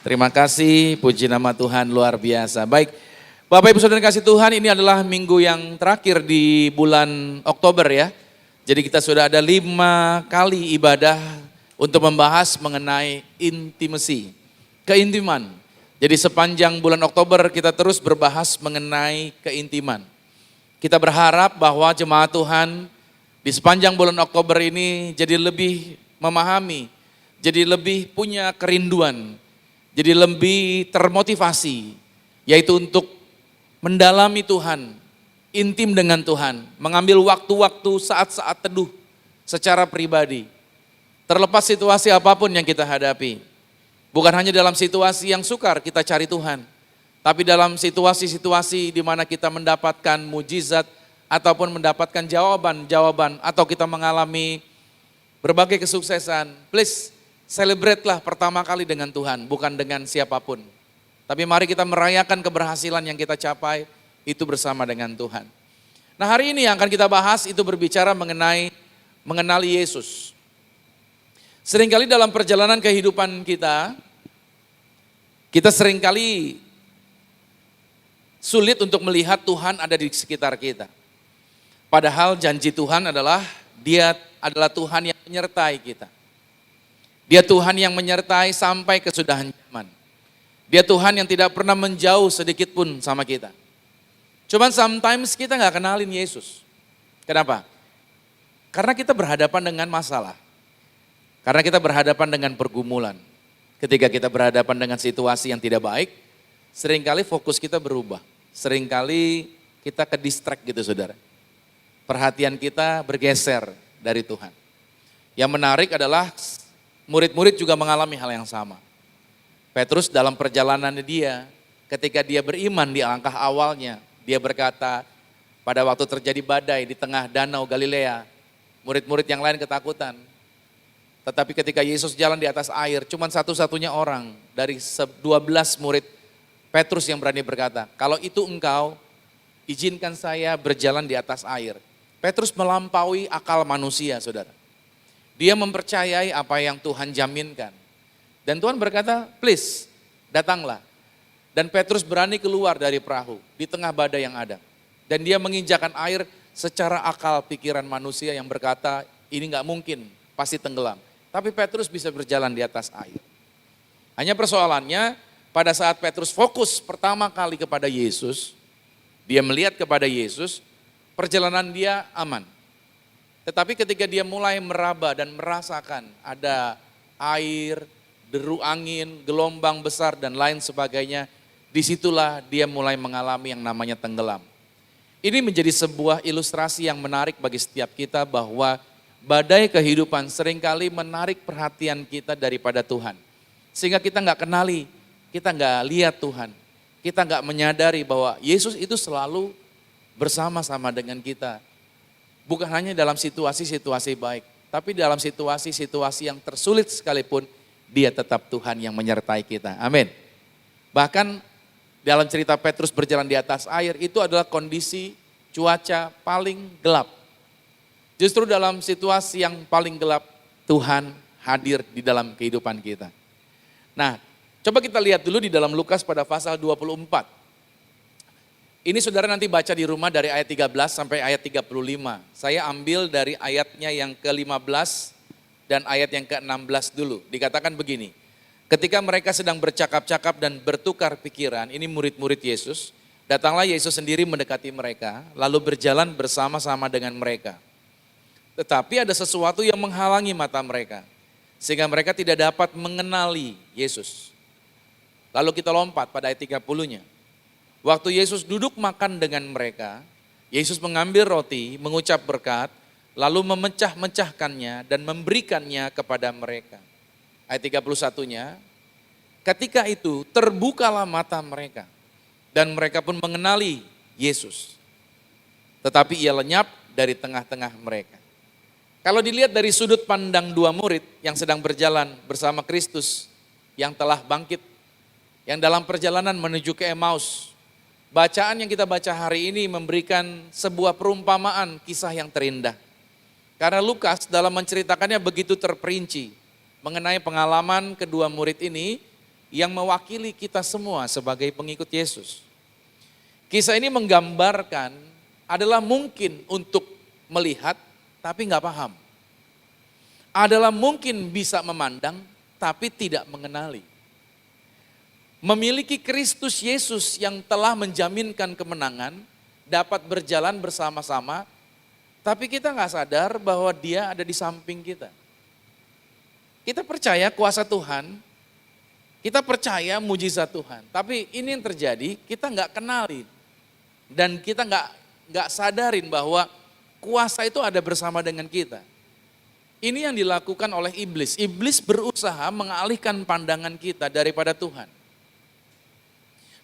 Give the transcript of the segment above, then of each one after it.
Terima kasih, puji nama Tuhan luar biasa. Baik, Bapak Ibu Saudara yang kasih Tuhan, ini adalah minggu yang terakhir di bulan Oktober ya. Jadi kita sudah ada 5 kali ibadah untuk membahas mengenai intimacy, keintiman. Jadi sepanjang bulan Oktober kita terus berbahas mengenai keintiman. Kita berharap bahwa jemaat Tuhan di sepanjang bulan Oktober ini jadi lebih memahami, jadi lebih punya kerinduan, jadi lebih termotivasi, yaitu untuk mendalami Tuhan, intim dengan Tuhan, mengambil waktu-waktu saat-saat teduh secara pribadi. Terlepas situasi apapun yang kita hadapi, bukan hanya dalam situasi yang sukar kita cari Tuhan, tapi dalam situasi-situasi di mana kita mendapatkan mujizat ataupun mendapatkan jawaban-jawaban atau kita mengalami berbagai kesuksesan, please celebrate-lah pertama kali dengan Tuhan, bukan dengan siapapun. Tapi mari kita merayakan keberhasilan yang kita capai itu bersama dengan Tuhan. Nah, hari ini yang akan kita bahas itu berbicara mengenai mengenali Yesus. Seringkali dalam perjalanan kehidupan kita seringkali sulit untuk melihat Tuhan ada di sekitar kita. Padahal janji Tuhan adalah Dia adalah Tuhan yang menyertai kita. Dia Tuhan yang menyertai sampai kesudahan zaman. Dia Tuhan yang tidak pernah menjauh sedikit pun sama kita. Cuman sometimes kita gak kenalin Yesus. Kenapa? Karena kita berhadapan dengan masalah. Karena kita berhadapan dengan pergumulan. Ketika kita berhadapan dengan situasi yang tidak baik, seringkali fokus kita berubah. Seringkali kita ke distract gitu saudara. Perhatian kita bergeser dari Tuhan. Yang menarik adalah murid-murid juga mengalami hal yang sama. Petrus dalam perjalanannya dia, ketika dia beriman di langkah awalnya, dia berkata, pada waktu terjadi badai di tengah danau Galilea, murid-murid yang lain ketakutan. Tetapi ketika Yesus jalan di atas air, cuma satu-satunya orang dari 12 murid Petrus yang berani berkata, kalau itu engkau, izinkan saya berjalan di atas air. Petrus melampaui akal manusia, saudara. Dia mempercayai apa yang Tuhan jaminkan. Dan Tuhan berkata, please, datanglah. Dan Petrus berani keluar dari perahu di tengah badai yang ada. Dan dia menginjakan air secara akal pikiran manusia yang berkata, ini gak mungkin, pasti tenggelam. Tapi Petrus bisa berjalan di atas air. Hanya persoalannya, pada saat Petrus fokus pertama kali kepada Yesus, dia melihat kepada Yesus, perjalanan dia aman. Tetapi ketika dia mulai meraba dan merasakan ada air, deru angin, gelombang besar dan lain sebagainya, disitulah dia mulai mengalami yang namanya tenggelam. Ini menjadi sebuah ilustrasi yang menarik bagi setiap kita bahwa badai kehidupan seringkali menarik perhatian kita daripada Tuhan. Sehingga kita nggak kenali, kita nggak lihat Tuhan, kita nggak menyadari bahwa Yesus itu selalu bersama-sama dengan kita. Bukan hanya dalam situasi-situasi baik, tapi dalam situasi-situasi yang tersulit sekalipun, dia tetap Tuhan yang menyertai kita. Amin. Bahkan dalam cerita Petrus berjalan di atas air, itu adalah kondisi cuaca paling gelap. Justru dalam situasi yang paling gelap, Tuhan hadir di dalam kehidupan kita. Nah, coba kita lihat dulu di dalam Lukas pada pasal 24. Ini saudara nanti baca di rumah dari ayat 13 sampai ayat 35. Saya ambil dari ayatnya yang ke-15 dan ayat yang ke-16 dulu. Dikatakan begini, ketika mereka sedang bercakap-cakap dan bertukar pikiran, ini murid-murid Yesus, datanglah Yesus sendiri mendekati mereka, lalu berjalan bersama-sama dengan mereka. Tetapi ada sesuatu yang menghalangi mata mereka, sehingga mereka tidak dapat mengenali Yesus. Lalu kita lompat pada ayat 30-nya. Waktu Yesus duduk makan dengan mereka, Yesus mengambil roti, mengucap berkat, lalu memecah-mecahkannya dan memberikannya kepada mereka. Ayat 31-nya, ketika itu terbukalah mata mereka dan mereka pun mengenali Yesus. Tetapi ia lenyap dari tengah-tengah mereka. Kalau dilihat dari sudut pandang 2 murid yang sedang berjalan bersama Kristus yang telah bangkit, yang dalam perjalanan menuju ke Emmaus, bacaan yang kita baca hari ini memberikan sebuah perumpamaan kisah yang terindah. Karena Lukas dalam menceritakannya begitu terperinci mengenai pengalaman kedua murid ini yang mewakili kita semua sebagai pengikut Yesus. Kisah ini menggambarkan adalah mungkin untuk melihat tapi nggak paham. Adalah mungkin bisa memandang tapi tidak mengenali. Memiliki Kristus Yesus yang telah menjaminkan kemenangan, dapat berjalan bersama-sama, tapi kita nggak sadar bahwa dia ada di samping kita. Kita percaya kuasa Tuhan, kita percaya mujizat Tuhan, tapi ini yang terjadi kita nggak kenalin. Dan kita nggak sadarin bahwa kuasa itu ada bersama dengan kita. Ini yang dilakukan oleh iblis. Iblis berusaha mengalihkan pandangan kita daripada Tuhan.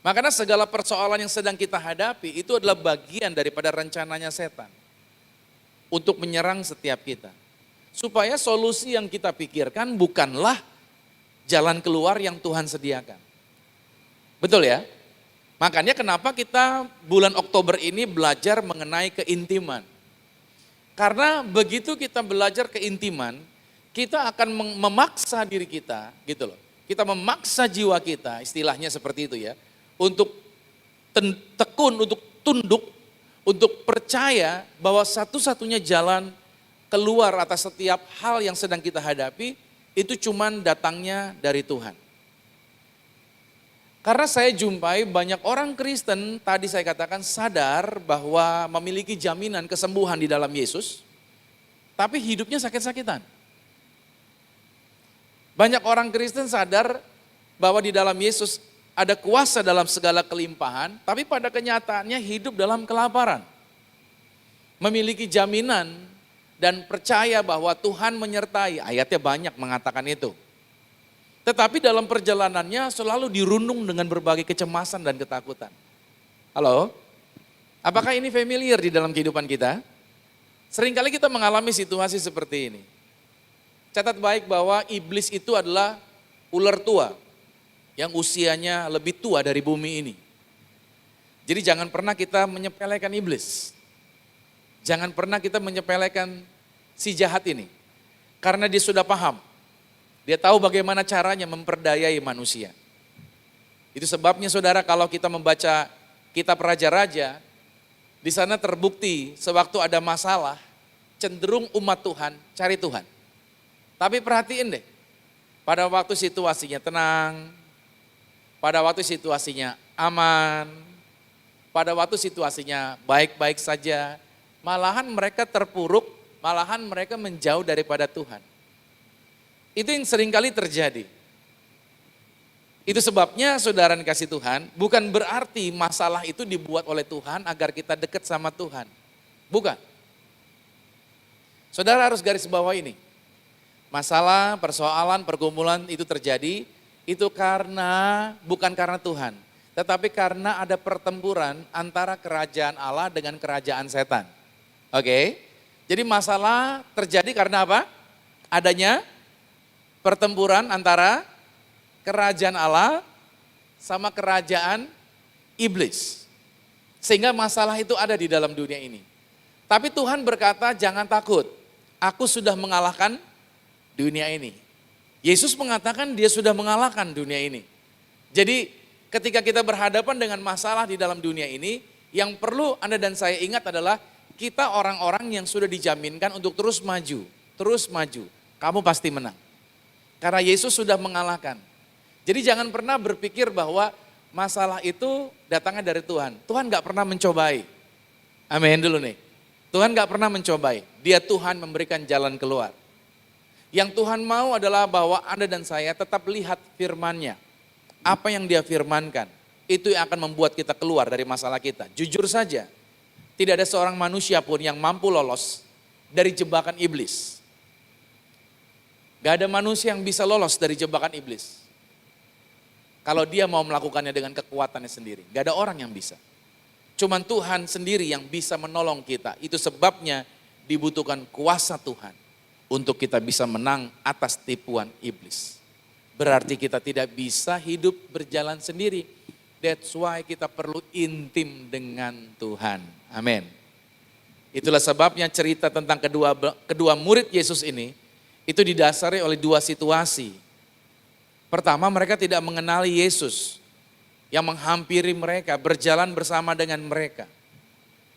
Makanya segala persoalan yang sedang kita hadapi itu adalah bagian daripada rencananya setan. Untuk menyerang setiap kita. Supaya solusi yang kita pikirkan bukanlah jalan keluar yang Tuhan sediakan. Betul ya? Makanya kenapa kita bulan Oktober ini belajar mengenai keintiman. Karena begitu kita belajar keintiman, kita akan memaksa diri kita, gitu loh. Kita memaksa jiwa kita, istilahnya seperti itu ya. Untuk tekun, untuk tunduk, untuk percaya bahwa satu-satunya jalan keluar atas setiap hal yang sedang kita hadapi, itu cuman datangnya dari Tuhan. Karena saya jumpai banyak orang Kristen, tadi saya katakan sadar bahwa memiliki jaminan kesembuhan di dalam Yesus, tapi hidupnya sakit-sakitan. Banyak orang Kristen sadar bahwa di dalam Yesus ada kuasa dalam segala kelimpahan, tapi pada kenyataannya hidup dalam kelaparan. Memiliki jaminan dan percaya bahwa Tuhan menyertai, ayatnya banyak mengatakan itu. Tetapi dalam perjalanannya selalu dirundung dengan berbagai kecemasan dan ketakutan. Halo? Apakah ini familiar di dalam kehidupan kita? Seringkali kita mengalami situasi seperti ini. Catat baik bahwa iblis itu adalah ular tua yang usianya lebih tua dari bumi ini. Jadi jangan pernah kita menyepelekan iblis. Jangan pernah kita menyepelekan si jahat ini. Karena dia sudah paham. Dia tahu bagaimana caranya memperdayai manusia. Itu sebabnya saudara kalau kita membaca kitab Raja-Raja, di sana terbukti sewaktu ada masalah, cenderung umat Tuhan cari Tuhan. Tapi perhatiin deh, pada waktu situasinya tenang, pada waktu situasinya aman, pada waktu situasinya baik-baik saja, malahan mereka terpuruk, malahan mereka menjauh daripada Tuhan. Itu yang seringkali terjadi. Itu sebabnya saudara yang kasih Tuhan, bukan berarti masalah itu dibuat oleh Tuhan agar kita dekat sama Tuhan. Bukan. Saudara harus garis bawah ini. Masalah, persoalan, pergumulan itu terjadi, itu bukan karena Tuhan. Tetapi karena ada pertempuran antara kerajaan Allah dengan kerajaan setan. Oke? Jadi masalah terjadi karena apa? Adanya pertempuran antara kerajaan Allah sama kerajaan iblis. Sehingga masalah itu ada di dalam dunia ini. Tapi Tuhan berkata jangan takut, aku sudah mengalahkan dunia ini. Yesus mengatakan dia sudah mengalahkan dunia ini. Jadi ketika kita berhadapan dengan masalah di dalam dunia ini, yang perlu Anda dan saya ingat adalah kita orang-orang yang sudah dijaminkan untuk terus maju. Terus maju, kamu pasti menang. Karena Yesus sudah mengalahkan. Jadi jangan pernah berpikir bahwa masalah itu datangnya dari Tuhan. Tuhan gak pernah mencobai. Amin dulu nih. Tuhan gak pernah mencobai. Dia Tuhan memberikan jalan keluar. Yang Tuhan mau adalah bahwa Anda dan saya tetap lihat firman-Nya. Apa yang dia firmankan. Itu yang akan membuat kita keluar dari masalah kita. Jujur saja. Tidak ada seorang manusia pun yang mampu lolos dari jebakan iblis. Gak ada manusia yang bisa lolos dari jebakan iblis. Kalau dia mau melakukannya dengan kekuatannya sendiri. Gak ada orang yang bisa. Cuman Tuhan sendiri yang bisa menolong kita. Itu sebabnya dibutuhkan kuasa Tuhan. Untuk kita bisa menang atas tipuan iblis. Berarti kita tidak bisa hidup berjalan sendiri. That's why kita perlu intim dengan Tuhan. Amin. Itulah sebabnya cerita tentang kedua murid Yesus ini. Itu didasari oleh dua situasi. Pertama, mereka tidak mengenali Yesus yang menghampiri mereka, berjalan bersama dengan mereka.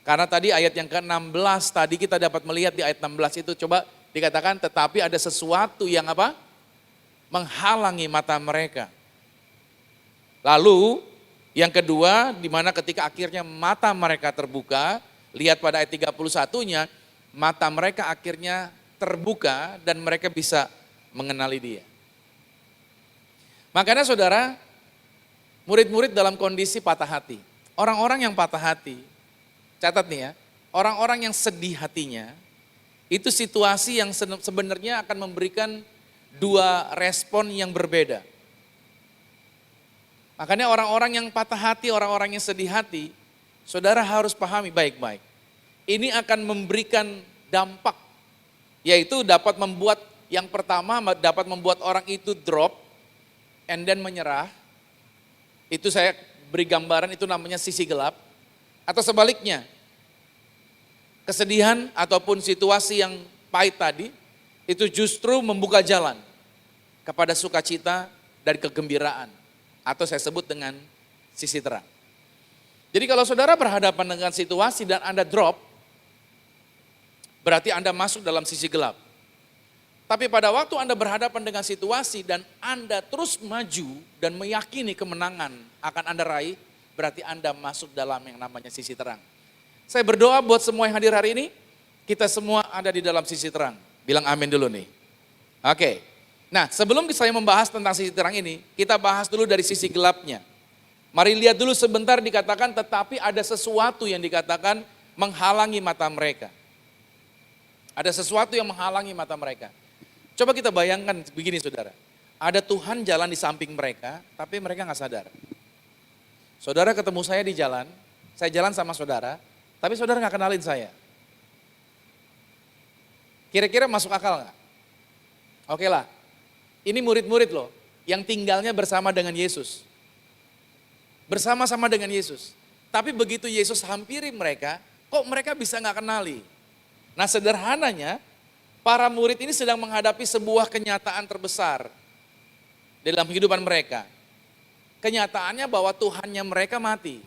Karena tadi ayat yang ke-16 tadi kita dapat melihat di ayat 16 itu coba dikatakan tetapi ada sesuatu yang apa? Menghalangi mata mereka. Lalu yang kedua di mana ketika akhirnya mata mereka terbuka, lihat pada ayat 31-nya, mata mereka akhirnya terbuka dan mereka bisa mengenali Dia. Makanya saudara, murid-murid dalam kondisi patah hati. Orang-orang yang patah hati, catat nih ya, orang-orang yang sedih hatinya, itu situasi yang sebenarnya akan memberikan dua respon yang berbeda. Makanya orang-orang yang patah hati, orang-orang yang sedih hati, saudara harus pahami baik-baik. Ini akan memberikan dampak, yaitu dapat membuat, yang pertama dapat membuat orang itu drop, and then menyerah. Itu saya beri gambaran, itu namanya sisi gelap. Atau sebaliknya, kesedihan ataupun situasi yang pahit tadi, itu justru membuka jalan kepada sukacita dan kegembiraan. Atau saya sebut dengan sisi terang. Jadi kalau saudara berhadapan dengan situasi dan Anda drop, berarti Anda masuk dalam sisi gelap. Tapi pada waktu Anda berhadapan dengan situasi dan Anda terus maju dan meyakini kemenangan akan Anda raih, berarti Anda masuk dalam yang namanya sisi terang. Saya berdoa buat semua yang hadir hari ini, kita semua ada di dalam sisi terang. Bilang amin dulu nih. Oke. Nah, sebelum saya membahas tentang sisi terang ini, kita bahas dulu dari sisi gelapnya. Mari lihat dulu sebentar dikatakan, tetapi ada sesuatu yang dikatakan menghalangi mata mereka. Ada sesuatu yang menghalangi mata mereka. Coba kita bayangkan begini saudara, ada Tuhan jalan di samping mereka, tapi mereka nggak sadar. Saudara ketemu saya di jalan, saya jalan sama saudara, tapi saudara nggak kenalin saya. Kira-kira masuk akal nggak? Oke lah, ini murid-murid loh, yang tinggalnya bersama dengan Yesus. Bersama-sama dengan Yesus. Tapi begitu Yesus hampiri mereka, kok mereka bisa nggak kenali? Nah sederhananya, para murid ini sedang menghadapi sebuah kenyataan terbesar dalam kehidupan mereka. Kenyataannya bahwa Tuhannya mereka mati,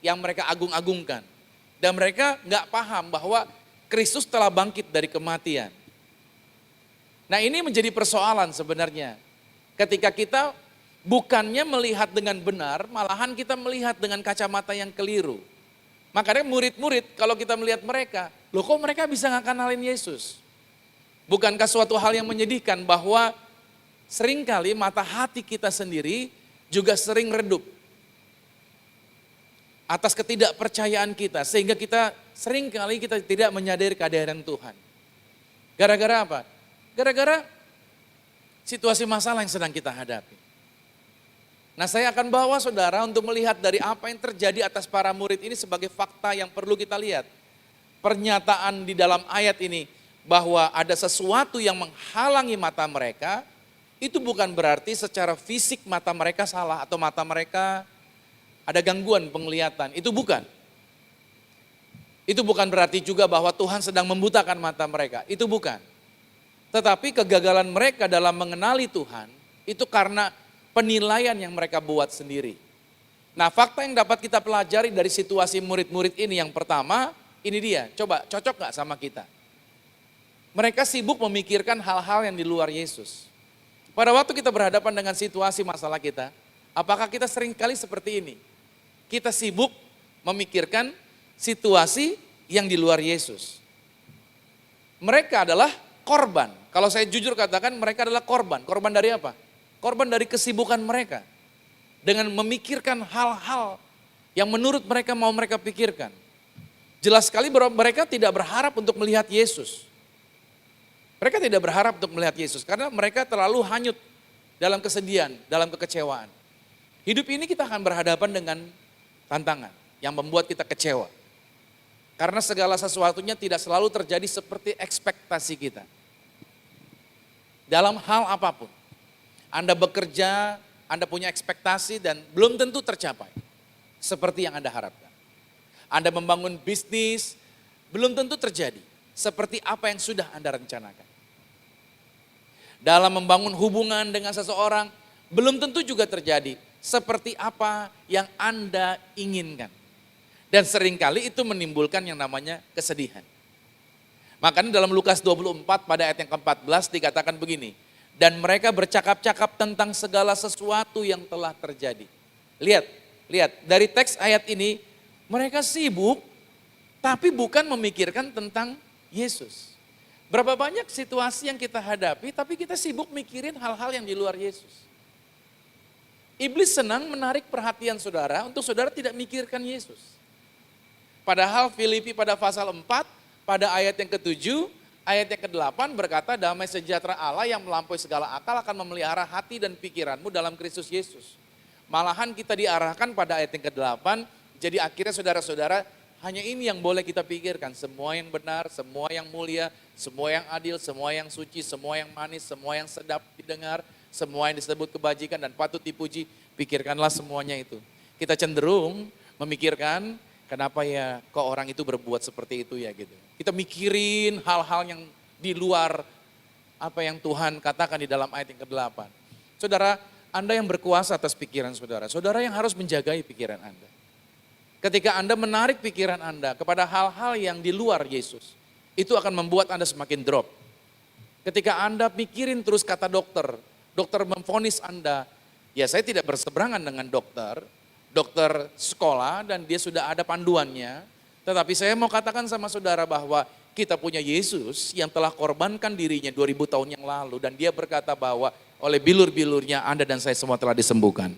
yang mereka agung-agungkan. Dan mereka nggak paham bahwa Kristus telah bangkit dari kematian. Nah ini menjadi persoalan sebenarnya. Ketika kita bukannya melihat dengan benar, malahan kita melihat dengan kacamata yang keliru. Makanya murid-murid kalau kita melihat mereka, loh kok mereka bisa nggak kenalin Yesus? Bukankah suatu hal yang menyedihkan bahwa seringkali mata hati kita sendiri juga sering redup atas ketidakpercayaan kita, sehingga kita seringkali kita tidak menyadari kehadiran Tuhan. Gara-gara apa? Gara-gara situasi masalah yang sedang kita hadapi. Nah saya akan bawa saudara untuk melihat dari apa yang terjadi atas para murid ini sebagai fakta yang perlu kita lihat. Pernyataan di dalam ayat ini, bahwa ada sesuatu yang menghalangi mata mereka, itu bukan berarti secara fisik mata mereka salah atau mata mereka ada gangguan penglihatan, itu bukan. Itu bukan berarti juga bahwa Tuhan sedang membutakan mata mereka, itu bukan. Tetapi kegagalan mereka dalam mengenali Tuhan, itu karena penilaian yang mereka buat sendiri. Nah fakta yang dapat kita pelajari dari situasi murid-murid ini yang pertama, ini dia, coba cocok gak sama kita? Mereka sibuk memikirkan hal-hal yang di luar Yesus. Pada waktu kita berhadapan dengan situasi masalah kita, apakah kita sering kali seperti ini? Kita sibuk memikirkan situasi yang di luar Yesus. Mereka adalah korban. Kalau saya jujur katakan mereka adalah korban. Korban dari apa? Korban dari kesibukan mereka. Dengan memikirkan hal-hal yang menurut mereka mau mereka pikirkan. Jelas sekali bahwa mereka tidak berharap untuk melihat Yesus. Mereka tidak berharap untuk melihat Yesus karena mereka terlalu hanyut dalam kesedihan, dalam kekecewaan. Hidup ini kita akan berhadapan dengan tantangan yang membuat kita kecewa. Karena segala sesuatunya tidak selalu terjadi seperti ekspektasi kita. Dalam hal apapun, Anda bekerja, Anda punya ekspektasi dan belum tentu tercapai. Seperti yang Anda harapkan. Anda membangun bisnis, belum tentu terjadi. Seperti apa yang sudah Anda rencanakan. Dalam membangun hubungan dengan seseorang, belum tentu juga terjadi seperti apa yang Anda inginkan. Dan seringkali itu menimbulkan yang namanya kesedihan. Makanya dalam Lukas 24 pada ayat yang ke-14 dikatakan begini. Dan mereka bercakap-cakap tentang segala sesuatu yang telah terjadi. Lihat, dari teks ayat ini mereka sibuk tapi bukan memikirkan tentang Yesus. Berapa banyak situasi yang kita hadapi tapi kita sibuk mikirin hal-hal yang di luar Yesus. Iblis senang menarik perhatian saudara untuk saudara tidak mikirkan Yesus. Padahal Filipi pada pasal 4 pada ayat yang ke-7, ayat yang ke-8 berkata damai sejahtera Allah yang melampaui segala akal akan memelihara hati dan pikiranmu dalam Kristus Yesus. Malahan kita diarahkan pada ayat yang ke-8, jadi akhirnya saudara-saudara hanya ini yang boleh kita pikirkan. Semua yang benar, semua yang mulia, semua yang adil, semua yang suci, semua yang manis, semua yang sedap didengar, semua yang disebut kebajikan dan patut dipuji, pikirkanlah semuanya itu. Kita cenderung memikirkan kenapa ya kok orang itu berbuat seperti itu ya gitu. Kita mikirin hal-hal yang di luar apa yang Tuhan katakan di dalam ayat yang ke-8. Saudara, Anda yang berkuasa atas pikiran saudara, saudara yang harus menjagai pikiran Anda. Ketika Anda menarik pikiran Anda kepada hal-hal yang di luar Yesus, itu akan membuat Anda semakin drop. Ketika Anda pikirin terus kata dokter, dokter memvonis Anda, ya saya tidak berseberangan dengan dokter sekolah dan dia sudah ada panduannya. Tetapi saya mau katakan sama saudara bahwa kita punya Yesus yang telah korbankan dirinya 2000 tahun yang lalu. Dan dia berkata bahwa oleh bilur-bilurnya Anda dan saya semua telah disembuhkan.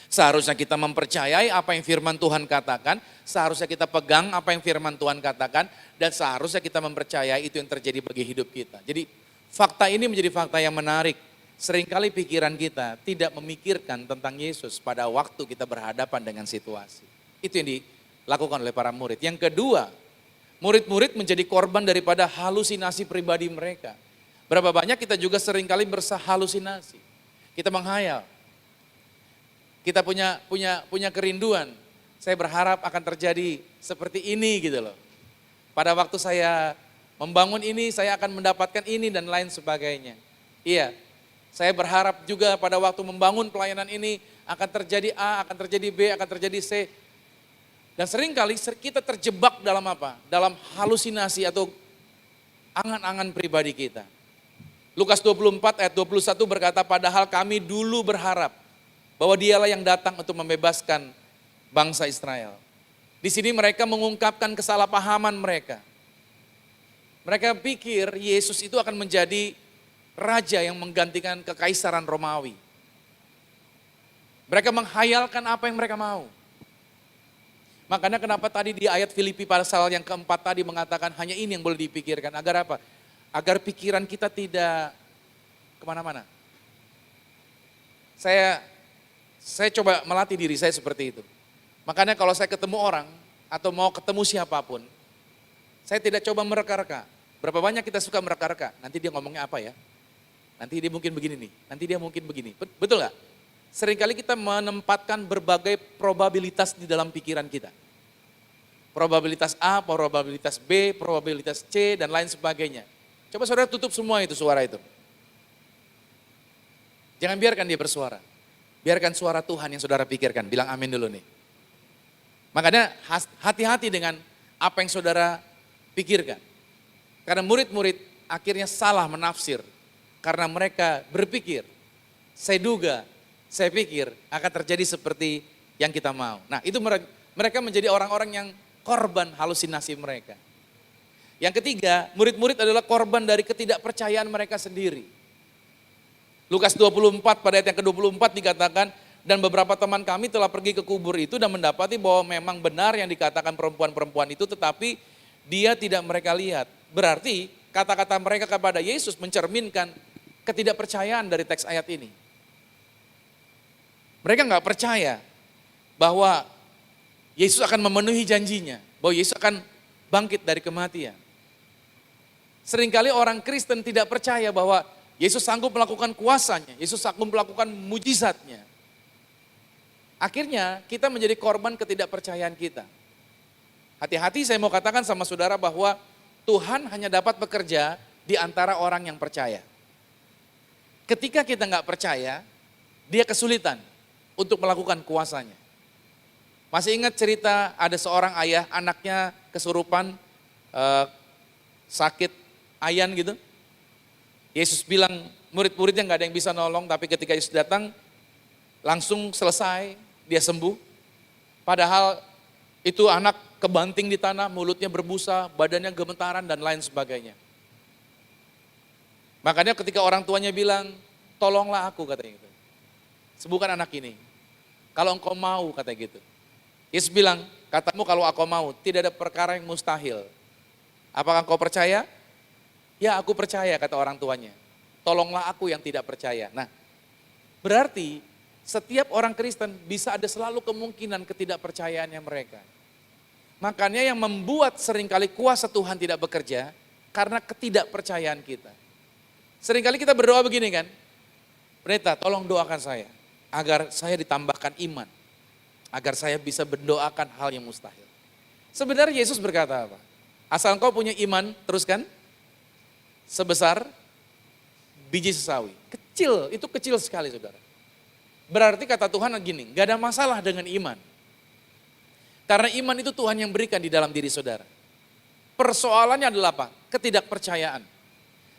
Seharusnya kita mempercayai apa yang firman Tuhan katakan, seharusnya kita pegang apa yang firman Tuhan katakan, dan seharusnya kita mempercayai itu yang terjadi bagi hidup kita. Jadi fakta ini menjadi fakta yang menarik. Seringkali pikiran kita tidak memikirkan tentang Yesus pada waktu kita berhadapan dengan situasi. Itu yang dilakukan oleh para murid. Yang kedua, murid-murid menjadi korban daripada halusinasi pribadi mereka. Berapa banyak kita juga seringkali berhalusinasi. Kita menghayal. Kita punya kerinduan. Saya berharap akan terjadi seperti ini gitu loh. Pada waktu saya membangun ini, saya akan mendapatkan ini dan lain sebagainya. Iya, saya berharap juga pada waktu membangun pelayanan ini akan terjadi A, akan terjadi B, akan terjadi C. Dan seringkali kita terjebak dalam apa? Dalam halusinasi atau angan-angan pribadi kita. Lukas 24 ayat 21 berkata, padahal kami dulu berharap bahwa dialah yang datang untuk membebaskan bangsa Israel. Di sini mereka mengungkapkan kesalahpahaman mereka. Mereka pikir Yesus itu akan menjadi raja yang menggantikan kekaisaran Romawi. Mereka menghayalkan apa yang mereka mau. Makanya kenapa tadi di ayat Filipi pasal yang keempat tadi mengatakan hanya ini yang boleh dipikirkan. Agar apa? Agar pikiran kita tidak kemana-mana. Saya coba melatih diri saya seperti itu. Makanya kalau saya ketemu orang atau mau ketemu siapapun, saya tidak coba mereka-reka. Berapa banyak kita suka mereka-reka, nanti dia ngomongnya apa ya? Nanti dia mungkin begini nih, nanti dia mungkin begini. Betul gak? Seringkali kita menempatkan berbagai probabilitas di dalam pikiran kita. Probabilitas A, probabilitas B, probabilitas C, dan lain sebagainya. Coba saudara tutup semua itu suara itu. Jangan biarkan dia bersuara. Biarkan suara Tuhan yang saudara pikirkan. Bilang amin dulu nih. Makanya hati-hati dengan apa yang saudara pikirkan. Karena murid-murid akhirnya salah menafsir. Karena mereka berpikir, saya duga, saya pikir akan terjadi seperti yang kita mau. Nah itu mereka menjadi orang-orang yang korban halusinasi mereka. Yang ketiga, murid-murid adalah korban dari ketidakpercayaan mereka sendiri. Lukas 24 pada ayat yang ke-24 dikatakan, dan beberapa teman kami telah pergi ke kubur itu dan mendapati bahwa memang benar yang dikatakan perempuan-perempuan itu, tetapi dia tidak mereka lihat. Berarti kata-kata mereka kepada Yesus mencerminkan ketidakpercayaan dari teks ayat ini. Mereka nggak percaya bahwa Yesus akan memenuhi janjinya, bahwa Yesus akan bangkit dari kematian. Seringkali orang Kristen tidak percaya bahwa Yesus sanggup melakukan kuasanya, Yesus sanggup melakukan mujizatnya. Akhirnya kita menjadi korban ketidakpercayaan kita. Hati-hati saya mau katakan sama saudara bahwa Tuhan hanya dapat bekerja di antara orang yang percaya. Ketika kita nggak percaya, dia kesulitan untuk melakukan kuasanya. Masih ingat cerita ada seorang ayah anaknya kesurupan, sakit ayan gitu. Yesus bilang murid-muridnya nggak ada yang bisa nolong, tapi ketika Yesus datang langsung selesai, dia sembuh. Padahal itu anak kebanting di tanah, mulutnya berbusa, badannya gemetaran dan lain sebagainya. Makanya ketika orang tuanya bilang, tolonglah aku katanya gitu. Sembuhkan anak ini. Kalau engkau mau katanya gitu. Yesus bilang, katamu kalau aku mau, tidak ada perkara yang mustahil. Apakah engkau percaya? Ya aku percaya kata orang tuanya. Tolonglah aku yang tidak percaya. Nah berarti setiap orang Kristen bisa ada selalu kemungkinan ketidakpercayaannya mereka. Makanya yang membuat seringkali kuasa Tuhan tidak bekerja karena ketidakpercayaan kita. Seringkali kita berdoa begini kan, pendeta tolong doakan saya agar saya ditambahkan iman. Agar saya bisa mendoakan hal yang mustahil. Sebenarnya Yesus berkata apa? Asal engkau punya iman, teruskan, sebesar biji sesawi. Kecil, itu kecil sekali saudara. Berarti kata Tuhan gini, gak ada masalah dengan iman. Karena iman itu Tuhan yang berikan di dalam diri saudara. Persoalannya adalah apa? Ketidakpercayaan.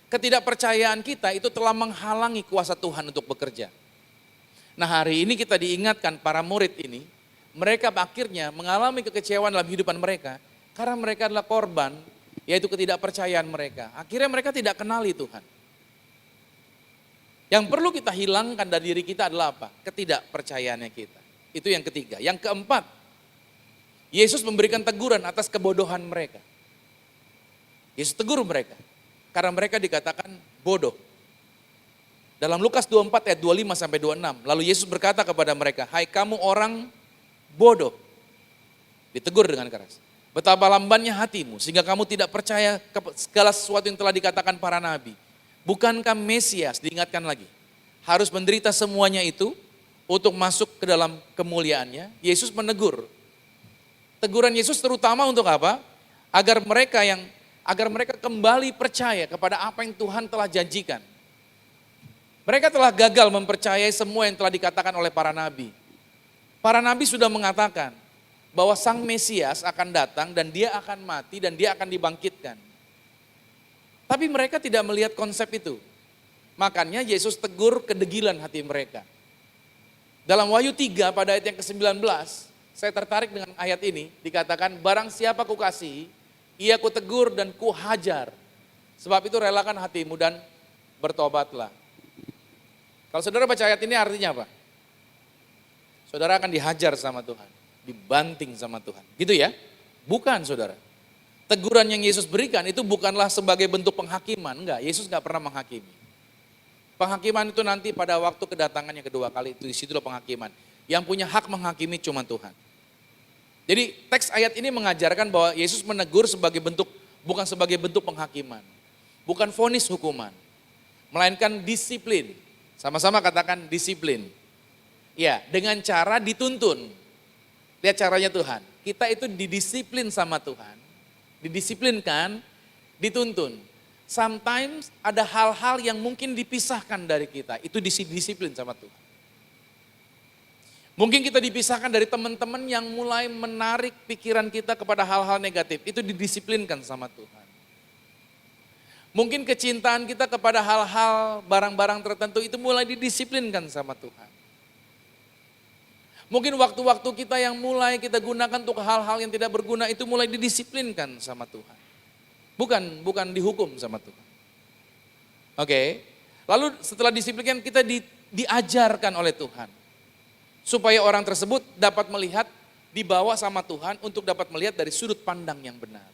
Ketidakpercayaan kita itu telah menghalangi kuasa Tuhan untuk bekerja. Nah hari ini kita diingatkan para murid ini, mereka akhirnya mengalami kekecewaan dalam kehidupan mereka, karena mereka adalah korban, yaitu ketidakpercayaan mereka. Akhirnya mereka tidak kenali Tuhan. Yang perlu kita hilangkan dari diri kita adalah apa? Ketidakpercayaannya kita. Itu yang ketiga. Yang keempat, Yesus memberikan teguran atas kebodohan mereka. Yesus tegur mereka, karena mereka dikatakan bodoh. Dalam Lukas 24 ayat 25 sampai 26, lalu Yesus berkata kepada mereka, hai kamu orang bodoh. Ditegur dengan keras. Betapa lambannya hatimu sehingga kamu tidak percaya segala sesuatu yang telah dikatakan para nabi. Bukankah Mesias, diingatkan lagi, harus menderita semuanya itu untuk masuk ke dalam kemuliaannya? Yesus menegur. Teguran Yesus terutama untuk apa? Agar mereka kembali percaya kepada apa yang Tuhan telah janjikan. Mereka telah gagal mempercayai semua yang telah dikatakan oleh para nabi. Para nabi sudah mengatakan bahwa Sang Mesias akan datang dan dia akan mati dan dia akan dibangkitkan. Tapi mereka tidak melihat konsep itu. Makanya Yesus tegur kedegilan hati mereka. Dalam Wahyu 3 pada ayat yang ke-19, saya tertarik dengan ayat ini, dikatakan barang siapa kukasihi, ia kutegur dan kuhajar. Sebab itu relakan hatimu dan bertobatlah. Kalau saudara baca ayat ini artinya apa? Saudara akan dihajar sama Tuhan, dibanting sama Tuhan. Gitu ya? Bukan saudara. Teguran yang Yesus berikan itu bukanlah sebagai bentuk penghakiman. Enggak, Yesus enggak pernah menghakimi. Penghakiman itu nanti pada waktu kedatangan yang kedua kali, itu disitulah penghakiman. Yang punya hak menghakimi cuma Tuhan. Jadi teks ayat ini mengajarkan bahwa Yesus menegur sebagai bentuk, bukan sebagai bentuk penghakiman. Bukan vonis hukuman. Melainkan disiplin. Sama-sama katakan disiplin. Ya, dengan cara dituntun. Lihat caranya Tuhan. Kita itu didisiplin sama Tuhan. Didisiplinkan, dituntun. Sometimes ada hal-hal yang mungkin dipisahkan dari kita. Itu disiplin sama Tuhan. Mungkin kita dipisahkan dari teman-teman yang mulai menarik pikiran kita kepada hal-hal negatif. Itu didisiplinkan sama Tuhan. Mungkin kecintaan kita kepada hal-hal barang-barang tertentu itu mulai didisiplinkan sama Tuhan. Mungkin waktu-waktu kita yang mulai kita gunakan untuk hal-hal yang tidak berguna itu mulai didisiplinkan sama Tuhan. Bukan dihukum sama Tuhan. Oke. Lalu setelah disiplinkan kita diajarkan oleh Tuhan. Supaya orang tersebut dapat melihat, dibawa sama Tuhan untuk dapat melihat dari sudut pandang yang benar.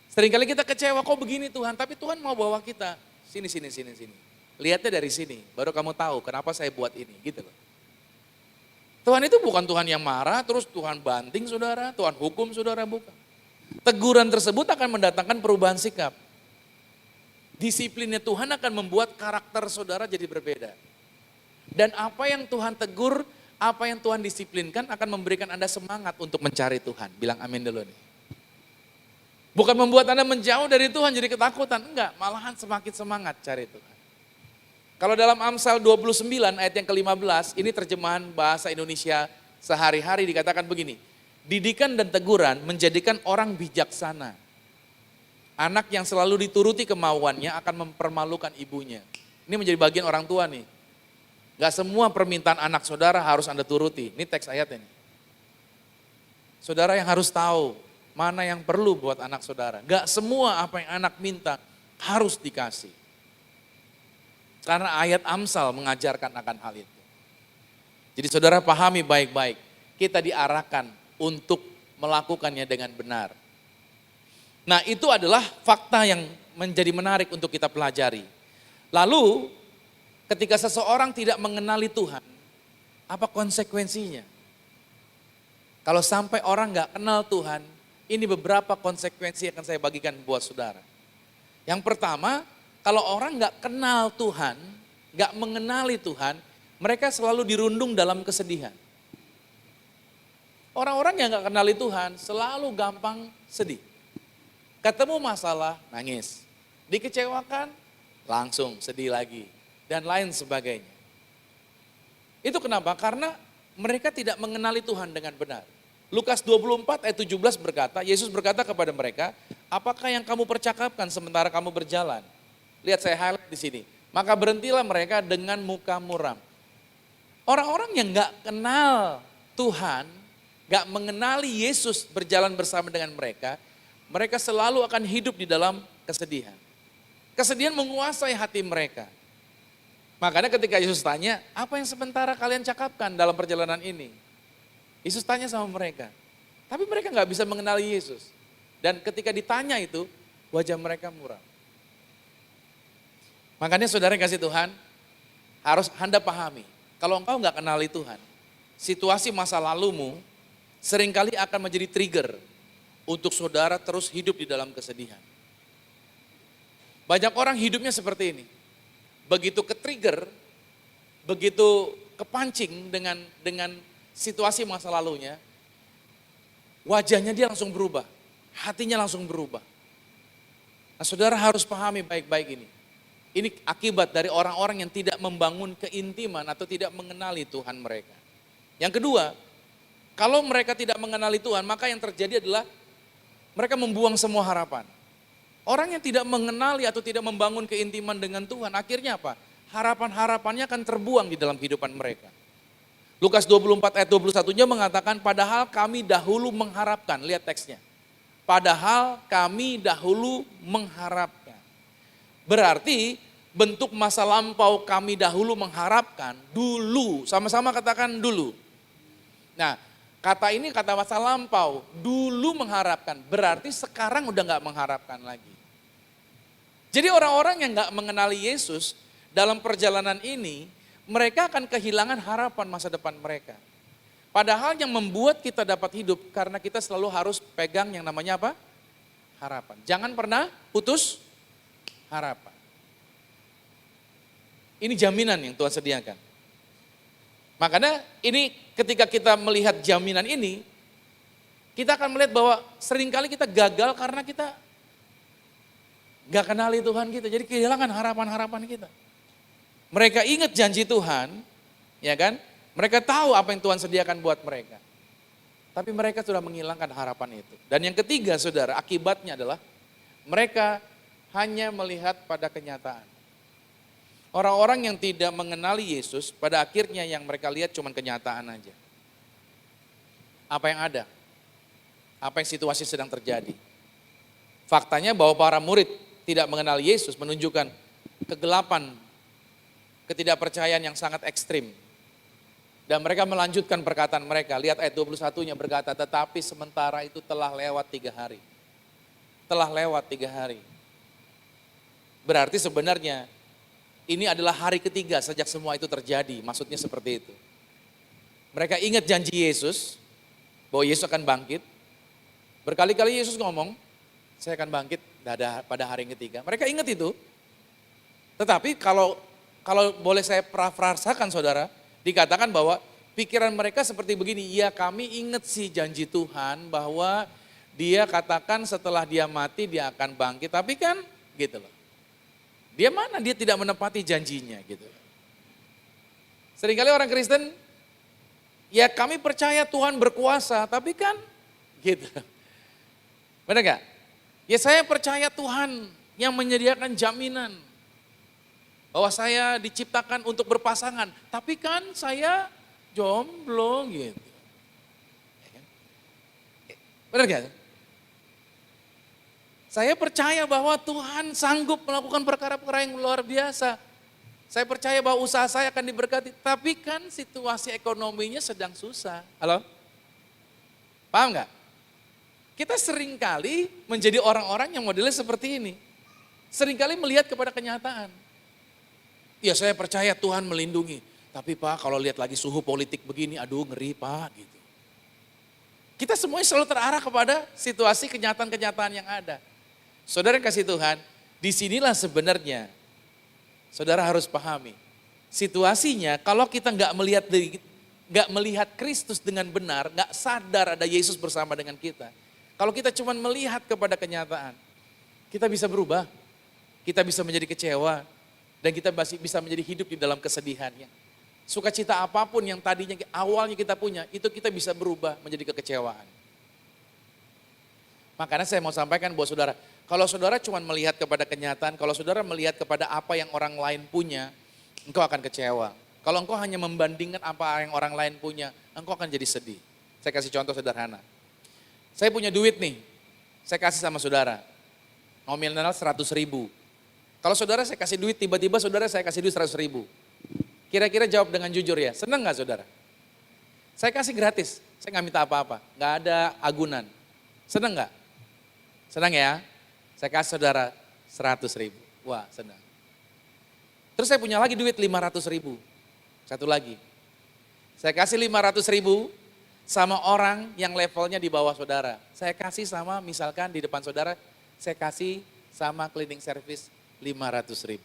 Seringkali kita kecewa, kok begini Tuhan, tapi Tuhan mau bawa kita. Sini. Lihatnya dari sini, baru kamu tahu kenapa saya buat ini, gitu loh. Tuhan itu bukan Tuhan yang marah, terus Tuhan banting saudara, Tuhan hukum saudara, bukan. Teguran tersebut akan mendatangkan perubahan sikap. Disiplinnya Tuhan akan membuat karakter saudara jadi berbeda. Dan apa yang Tuhan tegur, apa yang Tuhan disiplinkan akan memberikan Anda semangat untuk mencari Tuhan. Bilang amin dulu nih. Bukan membuat Anda menjauh dari Tuhan jadi ketakutan, enggak. Malahan semakin semangat cari Tuhan. Kalau dalam Amsal 29 ayat yang ke-15, ini terjemahan bahasa Indonesia sehari-hari dikatakan begini. Didikan dan teguran menjadikan orang bijaksana. Anak yang selalu dituruti kemauannya akan mempermalukan ibunya. Ini menjadi bagian orang tua nih. Gak semua permintaan anak saudara harus Anda turuti. Ini teks ayatnya nih. Saudara yang harus tahu mana yang perlu buat anak saudara. Gak semua apa yang anak minta harus dikasih. Karena ayat Amsal mengajarkan akan hal itu. Jadi saudara pahami baik-baik. Kita diarahkan untuk melakukannya dengan benar. Nah itu adalah fakta yang menjadi menarik untuk kita pelajari. Lalu ketika seseorang tidak mengenali Tuhan, apa konsekuensinya? Kalau sampai orang gak kenal Tuhan, ini beberapa konsekuensi yang akan saya bagikan buat saudara. Yang pertama, kalau orang gak kenal Tuhan, gak mengenali Tuhan, mereka selalu dirundung dalam kesedihan. Orang-orang yang gak kenali Tuhan selalu gampang sedih. Ketemu masalah, nangis. Dikecewakan, langsung sedih lagi. Dan lain sebagainya. Itu kenapa? Karena mereka tidak mengenali Tuhan dengan benar. Lukas 24 ayat 17 berkata, Yesus berkata kepada mereka, apakah yang kamu percakapkan sementara kamu berjalan? Lihat saya highlight di sini. Maka berhentilah mereka dengan muka muram. Orang-orang yang gak kenal Tuhan, gak mengenali Yesus berjalan bersama dengan mereka, mereka selalu akan hidup di dalam kesedihan. Kesedihan menguasai hati mereka. Makanya ketika Yesus tanya, apa yang sementara kalian cakapkan dalam perjalanan ini? Yesus tanya sama mereka. Tapi mereka gak bisa mengenali Yesus. Dan ketika ditanya itu, wajah mereka muram. Makanya saudara yang kasih Tuhan, harus Anda pahami. Kalau engkau gak kenali Tuhan, situasi masa lalumu seringkali akan menjadi trigger untuk saudara terus hidup di dalam kesedihan. Banyak orang hidupnya seperti ini. Begitu ke-trigger, begitu kepancing dengan situasi masa lalunya, wajahnya dia langsung berubah, hatinya langsung berubah. Nah saudara harus pahami baik-baik ini. Ini akibat dari orang-orang yang tidak membangun keintiman atau tidak mengenali Tuhan mereka. Yang kedua, kalau mereka tidak mengenali Tuhan, maka yang terjadi adalah mereka membuang semua harapan. Orang yang tidak mengenali atau tidak membangun keintiman dengan Tuhan, akhirnya apa? Harapan-harapannya akan terbuang di dalam kehidupan mereka. Lukas 24 ayat 21-nya mengatakan, padahal kami dahulu mengharapkan. Lihat teksnya. Padahal kami dahulu mengharapkan. Berarti bentuk masa lampau kami dahulu mengharapkan, dulu. Sama-sama katakan dulu. Nah, kata ini kata masa lampau, dulu mengharapkan. Berarti sekarang udah gak mengharapkan lagi. Jadi orang-orang yang gak mengenali Yesus dalam perjalanan ini, mereka akan kehilangan harapan masa depan mereka. Padahal yang membuat kita dapat hidup karena kita selalu harus pegang yang namanya apa? Harapan. Jangan pernah putus harapan. Ini jaminan yang Tuhan sediakan. Makanya ini ketika kita melihat jaminan ini, kita akan melihat bahwa seringkali kita gagal karena kita gak kenali Tuhan kita. Jadi kehilangan harapan-harapan kita. Mereka ingat janji Tuhan, ya kan? Mereka tahu apa yang Tuhan sediakan buat mereka. Tapi mereka sudah menghilangkan harapan itu. Dan yang ketiga saudara, akibatnya adalah mereka hanya melihat pada kenyataan. Orang-orang yang tidak mengenali Yesus, pada akhirnya yang mereka lihat cuma kenyataan aja. Apa yang ada? Apa yang situasi sedang terjadi? Faktanya bahwa para murid tidak mengenal Yesus menunjukkan kegelapan, ketidakpercayaan yang sangat ekstrim. Dan mereka melanjutkan perkataan mereka. Lihat ayat 21-nya berkata, tetapi sementara itu telah lewat 3 hari. Telah lewat 3 hari. Berarti sebenarnya ini adalah hari ketiga sejak semua itu terjadi. Maksudnya seperti itu. Mereka ingat janji Yesus, bahwa Yesus akan bangkit. Berkali-kali Yesus ngomong, saya akan bangkit pada hari yang ketiga. Mereka ingat itu. Tetapi kalau boleh saya parafrasakan saudara, dikatakan bahwa pikiran mereka seperti begini, ya kami ingat sih janji Tuhan bahwa dia katakan setelah dia mati dia akan bangkit, tapi kan gitu loh. Dia mana dia tidak menepati janjinya gitu. Seringkali orang Kristen, ya kami percaya Tuhan berkuasa, tapi kan gitu. Benar gak? Ya saya percaya Tuhan yang menyediakan jaminan bahwa saya diciptakan untuk berpasangan, tapi kan saya jomblo gitu. Benar gak? Saya percaya bahwa Tuhan sanggup melakukan perkara-perkara yang luar biasa. Saya percaya bahwa usaha saya akan diberkati, tapi kan situasi ekonominya sedang susah. Halo? Paham nggak? Kita seringkali menjadi orang-orang yang modelnya seperti ini. Seringkali melihat kepada kenyataan. Ya saya percaya Tuhan melindungi, tapi Pak kalau lihat lagi suhu politik begini, aduh ngeri Pak gitu. Kita semuanya selalu terarah kepada situasi kenyataan-kenyataan yang ada. Saudara yang kasih Tuhan, disinilah sebenarnya saudara harus pahami, situasinya kalau kita nggak melihat Kristus dengan benar, nggak sadar ada Yesus bersama dengan kita. Kalau kita cuma melihat kepada kenyataan, kita bisa berubah, kita bisa menjadi kecewa, dan kita masih bisa menjadi hidup di dalam kesedihannya. Sukacita apapun yang tadinya awalnya kita punya, itu kita bisa berubah menjadi kekecewaan. Makanya saya mau sampaikan buat saudara, kalau saudara cuma melihat kepada kenyataan, kalau saudara melihat kepada apa yang orang lain punya, engkau akan kecewa. Kalau engkau hanya membandingkan apa yang orang lain punya, engkau akan jadi sedih. Saya kasih contoh sederhana. Saya punya duit nih, saya kasih sama saudara. Nominal 100.000. Kalau saudara saya kasih duit, tiba-tiba saudara saya kasih duit 100.000. Kira-kira jawab dengan jujur ya, senang gak saudara? Saya kasih gratis, saya gak minta apa-apa, gak ada agunan. Senang gak? Senang ya? Saya kasih saudara 100.000. Wah senang. Terus saya punya lagi duit 500.000. Satu lagi. Saya kasih 500.000 sama orang yang levelnya di bawah saudara. Saya kasih sama misalkan di depan saudara, saya kasih sama cleaning service 500.000.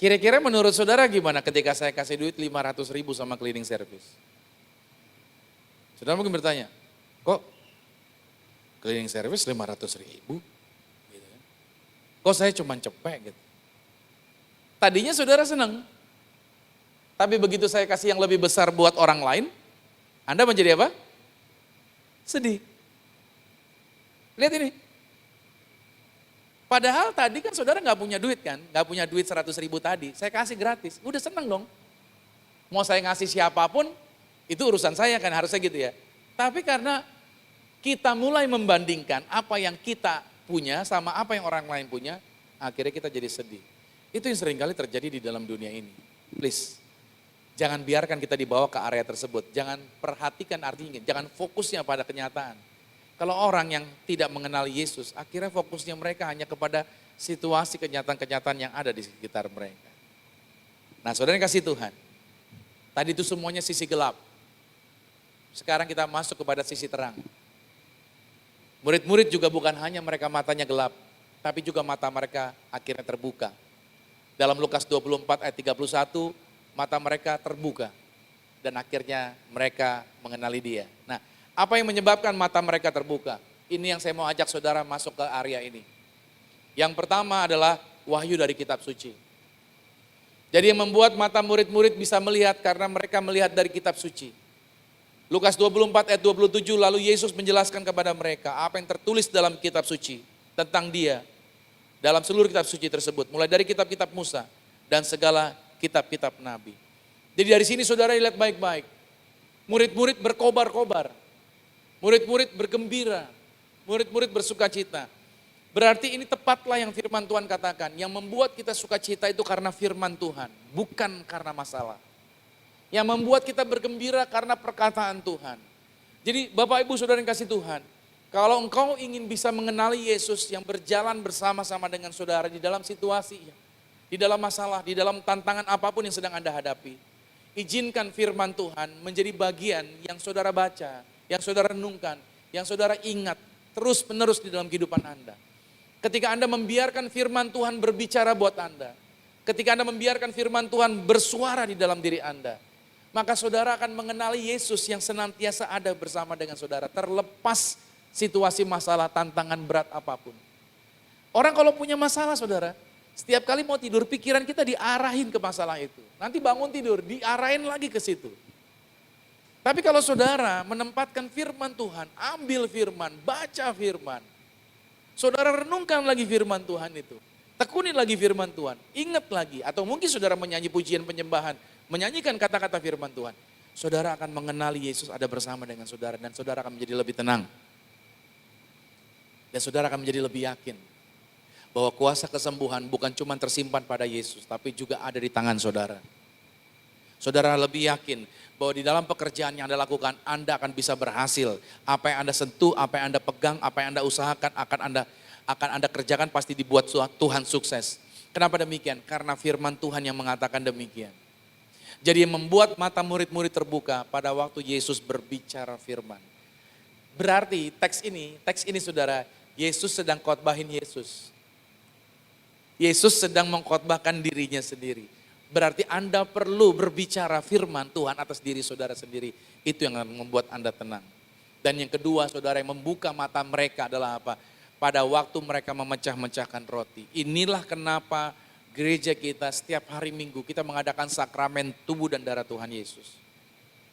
Kira-kira menurut saudara gimana ketika saya kasih duit 500.000 sama cleaning service? Saudara mungkin bertanya, kok cleaning service 500.000, gitu. Kok saya cuma cepet gitu. Tadinya saudara senang, tapi begitu saya kasih yang lebih besar buat orang lain, Anda menjadi apa? Sedih. Lihat ini. Padahal tadi kan saudara nggak punya duit kan, nggak punya duit 100.000 tadi, saya kasih gratis, udah senang dong. Mau saya ngasih siapapun, itu urusan saya kan harusnya gitu ya. Tapi karena kita mulai membandingkan apa yang kita punya sama apa yang orang lain punya, akhirnya kita jadi sedih. Itu yang seringkali terjadi di dalam dunia ini. Please, jangan biarkan kita dibawa ke area tersebut. Jangan perhatikan artinya, jangan fokusnya pada kenyataan. Kalau orang yang tidak mengenal Yesus, akhirnya fokusnya mereka hanya kepada situasi kenyataan-kenyataan yang ada di sekitar mereka. Nah saudara yang kasih Tuhan, tadi itu semuanya sisi gelap. Sekarang kita masuk kepada sisi terang. Murid-murid juga bukan hanya mereka matanya gelap, tapi juga mata mereka akhirnya terbuka. Dalam Lukas 24 ayat 31, mata mereka terbuka dan akhirnya mereka mengenali Dia. Nah, apa yang menyebabkan mata mereka terbuka? Ini yang saya mau ajak saudara masuk ke area ini. Yang pertama adalah wahyu dari kitab suci. Jadi yang membuat mata murid-murid bisa melihat karena mereka melihat dari kitab suci. Lukas 24 ayat 27, lalu Yesus menjelaskan kepada mereka apa yang tertulis dalam kitab suci tentang Dia. Dalam seluruh kitab suci tersebut, mulai dari kitab-kitab Musa dan segala kitab-kitab Nabi. Jadi dari sini saudara lihat baik-baik. Murid-murid berkobar-kobar, murid-murid bergembira, murid-murid bersukacita. Berarti ini tepatlah yang firman Tuhan katakan, yang membuat kita sukacita itu karena firman Tuhan, bukan karena masalah. Yang membuat kita bergembira karena perkataan Tuhan. Jadi Bapak Ibu Saudara yang kasih Tuhan, kalau engkau ingin bisa mengenali Yesus yang berjalan bersama-sama dengan saudara di dalam situasi, di dalam masalah, di dalam tantangan apapun yang sedang Anda hadapi, izinkan firman Tuhan menjadi bagian yang saudara baca, yang saudara renungkan, yang saudara ingat terus menerus di dalam kehidupan Anda. Ketika Anda membiarkan firman Tuhan berbicara buat Anda, ketika Anda membiarkan firman Tuhan bersuara di dalam diri Anda, maka saudara akan mengenali Yesus yang senantiasa ada bersama dengan saudara, terlepas situasi masalah, tantangan berat apapun. Orang kalau punya masalah saudara, Setiap kali mau tidur, pikiran kita diarahin ke masalah itu. Nanti bangun tidur, diarahin lagi ke situ. Tapi kalau saudara menempatkan firman Tuhan, ambil firman, baca firman. Saudara renungkan lagi firman Tuhan itu. Tekuni lagi firman Tuhan, ingat lagi. Atau mungkin saudara menyanyi pujian penyembahan, menyanyikan kata-kata firman Tuhan. Saudara akan mengenali Yesus ada bersama dengan saudara dan saudara akan menjadi lebih tenang. Dan saudara akan menjadi lebih yakin bahwa kuasa kesembuhan bukan cuma tersimpan pada Yesus, tapi juga ada di tangan saudara. Saudara lebih yakin bahwa di dalam pekerjaan yang Anda lakukan, Anda akan bisa berhasil. Apa yang Anda sentuh, apa yang Anda pegang, apa yang Anda usahakan, akan Anda kerjakan pasti dibuat Tuhan sukses. Kenapa demikian? Karena firman Tuhan yang mengatakan demikian. Jadi yang membuat mata murid-murid terbuka pada waktu Yesus berbicara firman. Berarti teks ini saudara, Yesus sedang khotbahin Yesus. Yesus sedang mengkhotbahkan dirinya sendiri. Berarti Anda perlu berbicara firman Tuhan atas diri saudara sendiri. Itu yang akan membuat Anda tenang. Dan yang kedua, saudara, yang membuka mata mereka adalah apa? Pada waktu mereka memecah-mecahkan roti. Inilah kenapa gereja kita setiap hari Minggu kita mengadakan sakramen tubuh dan darah Tuhan Yesus.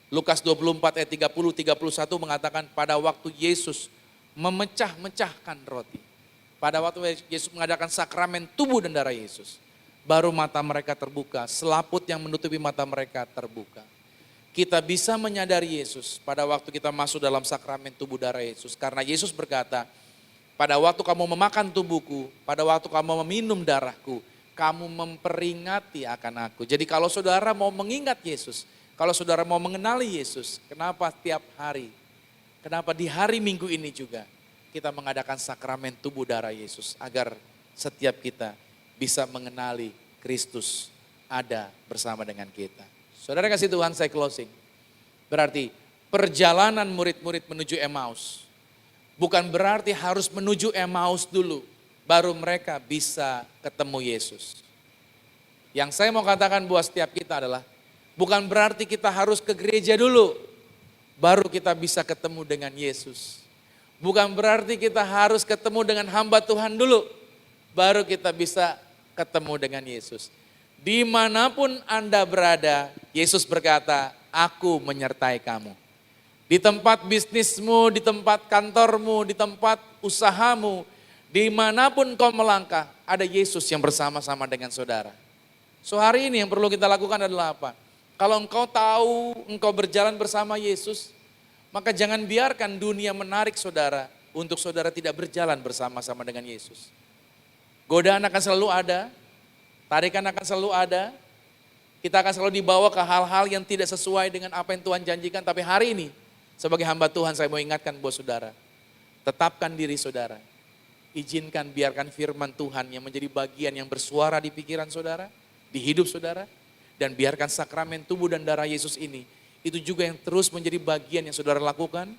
Lukas 24 ayat 30-31 mengatakan pada waktu Yesus memecah-mecahkan roti. Pada waktu Yesus mengadakan sakramen tubuh dan darah Yesus. Baru mata mereka terbuka, selaput yang menutupi mata mereka terbuka. Kita bisa menyadari Yesus pada waktu kita masuk dalam sakramen tubuh darah Yesus. Karena Yesus berkata, pada waktu kamu memakan tubuhku, pada waktu kamu meminum darahku, kamu memperingati akan aku. Jadi kalau saudara mau mengingat Yesus, kalau saudara mau mengenali Yesus, kenapa tiap hari, kenapa di hari Minggu ini juga kita mengadakan sakramen tubuh darah Yesus. Agar setiap kita bisa mengenali Kristus ada bersama dengan kita. Saudara kasih Tuhan, saya closing. Berarti perjalanan murid-murid menuju Emmaus bukan berarti harus menuju Emmaus dulu, baru mereka bisa ketemu Yesus. Yang saya mau katakan buat setiap kita adalah, bukan berarti kita harus ke gereja dulu, baru kita bisa ketemu dengan Yesus. Bukan berarti kita harus ketemu dengan hamba Tuhan dulu, baru kita bisa ketemu dengan Yesus. Dimanapun Anda berada, Yesus berkata, aku menyertai kamu. Di tempat bisnismu, di tempat kantormu, di tempat usahamu, dimanapun kau melangkah, ada Yesus yang bersama-sama dengan saudara. So hari ini yang perlu kita lakukan adalah apa? Kalau engkau tahu engkau berjalan bersama Yesus, maka jangan biarkan dunia menarik saudara untuk saudara tidak berjalan bersama-sama dengan Yesus. Godaan akan selalu ada, tarikan akan selalu ada, kita akan selalu dibawa ke hal-hal yang tidak sesuai dengan apa yang Tuhan janjikan. Tapi hari ini, sebagai hamba Tuhan saya mau ingatkan buat saudara, tetapkan diri saudara, izinkan biarkan firman Tuhan yang menjadi bagian yang bersuara di pikiran saudara, di hidup saudara, dan biarkan sakramen tubuh dan darah Yesus ini, itu juga yang terus menjadi bagian yang saudara lakukan,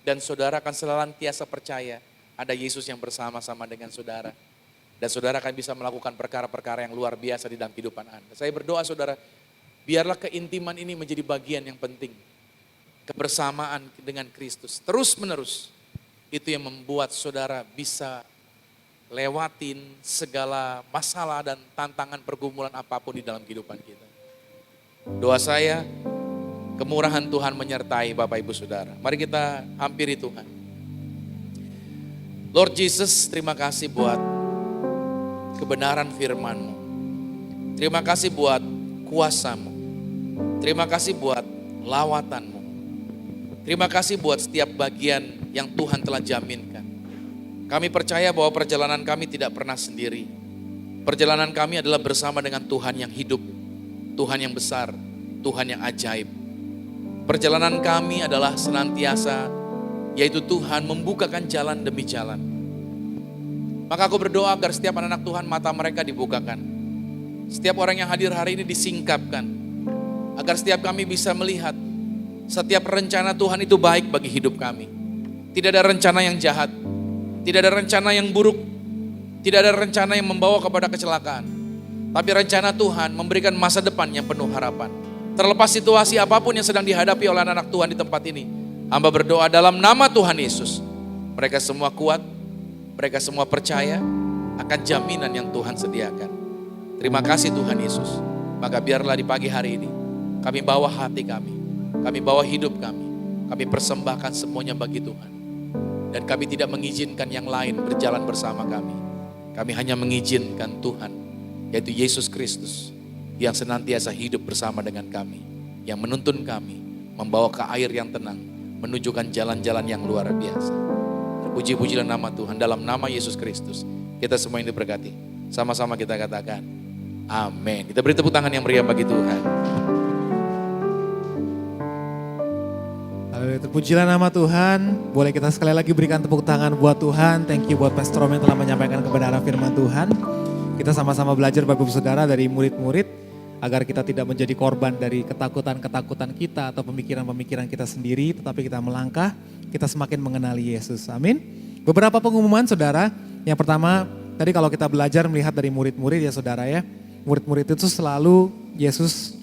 dan saudara akan senantiasa percaya ada Yesus yang bersama-sama dengan saudara. Dan saudara akan bisa melakukan perkara-perkara yang luar biasa di dalam kehidupan Anda. Saya berdoa saudara, biarlah keintiman ini menjadi bagian yang penting. Kebersamaan dengan Kristus terus menerus. Itu yang membuat saudara bisa lewatin segala masalah dan tantangan pergumulan apapun di dalam kehidupan kita. Doa saya, kemurahan Tuhan menyertai Bapak Ibu Saudara. Mari kita hampiri Tuhan. Lord Jesus, terima kasih buat kebenaran firman-Mu. Terima kasih buat kuasa-Mu. Terima kasih buat lawatan-Mu. Terima kasih buat setiap bagian yang Tuhan telah jaminkan. Kami percaya bahwa perjalanan kami tidak pernah sendiri. Perjalanan kami adalah bersama dengan Tuhan yang hidup, Tuhan yang besar, Tuhan yang ajaib. Perjalanan kami adalah senantiasa, yaitu Tuhan membukakan jalan demi jalan. Maka aku berdoa agar setiap anak-anak Tuhan mata mereka dibukakan. Setiap orang yang hadir hari ini disingkapkan. Agar setiap kami bisa melihat setiap rencana Tuhan itu baik bagi hidup kami. Tidak ada rencana yang jahat. Tidak ada rencana yang buruk. Tidak ada rencana yang membawa kepada kecelakaan. Tapi rencana Tuhan memberikan masa depan yang penuh harapan. Terlepas situasi apapun yang sedang dihadapi oleh anak-anak Tuhan di tempat ini. Hamba berdoa dalam nama Tuhan Yesus. Mereka semua kuat. Mereka semua percaya akan jaminan yang Tuhan sediakan. Terima kasih Tuhan Yesus. Maka biarlah di pagi hari ini kami bawa hati kami bawa hidup kami persembahkan semuanya bagi Tuhan. Dan kami tidak mengizinkan yang lain berjalan bersama kami. Kami hanya mengizinkan Tuhan, yaitu Yesus Kristus, yang senantiasa hidup bersama dengan kami, yang menuntun kami, membawa ke air yang tenang, menunjukkan jalan-jalan yang luar biasa. Terpuji-pujilah nama Tuhan, dalam nama Yesus Kristus. Kita semua yang diberkati. Sama-sama kita katakan, amin. Kita beri tepuk tangan yang meriah bagi Tuhan. Terpujilah nama Tuhan. Boleh kita sekali lagi berikan tepuk tangan buat Tuhan. Thank you buat Pastor Rom yang telah menyampaikan kebenaran firman Tuhan. Kita sama-sama belajar Bapak Ibu Saudara dari murid-murid, agar kita tidak menjadi korban dari ketakutan-ketakutan kita atau pemikiran-pemikiran kita sendiri, tetapi kita melangkah, kita semakin mengenali Yesus. Amin. Beberapa pengumuman Saudara. Yang pertama, tadi kalau kita belajar melihat dari murid-murid ya Saudara ya, murid-murid itu selalu Yesus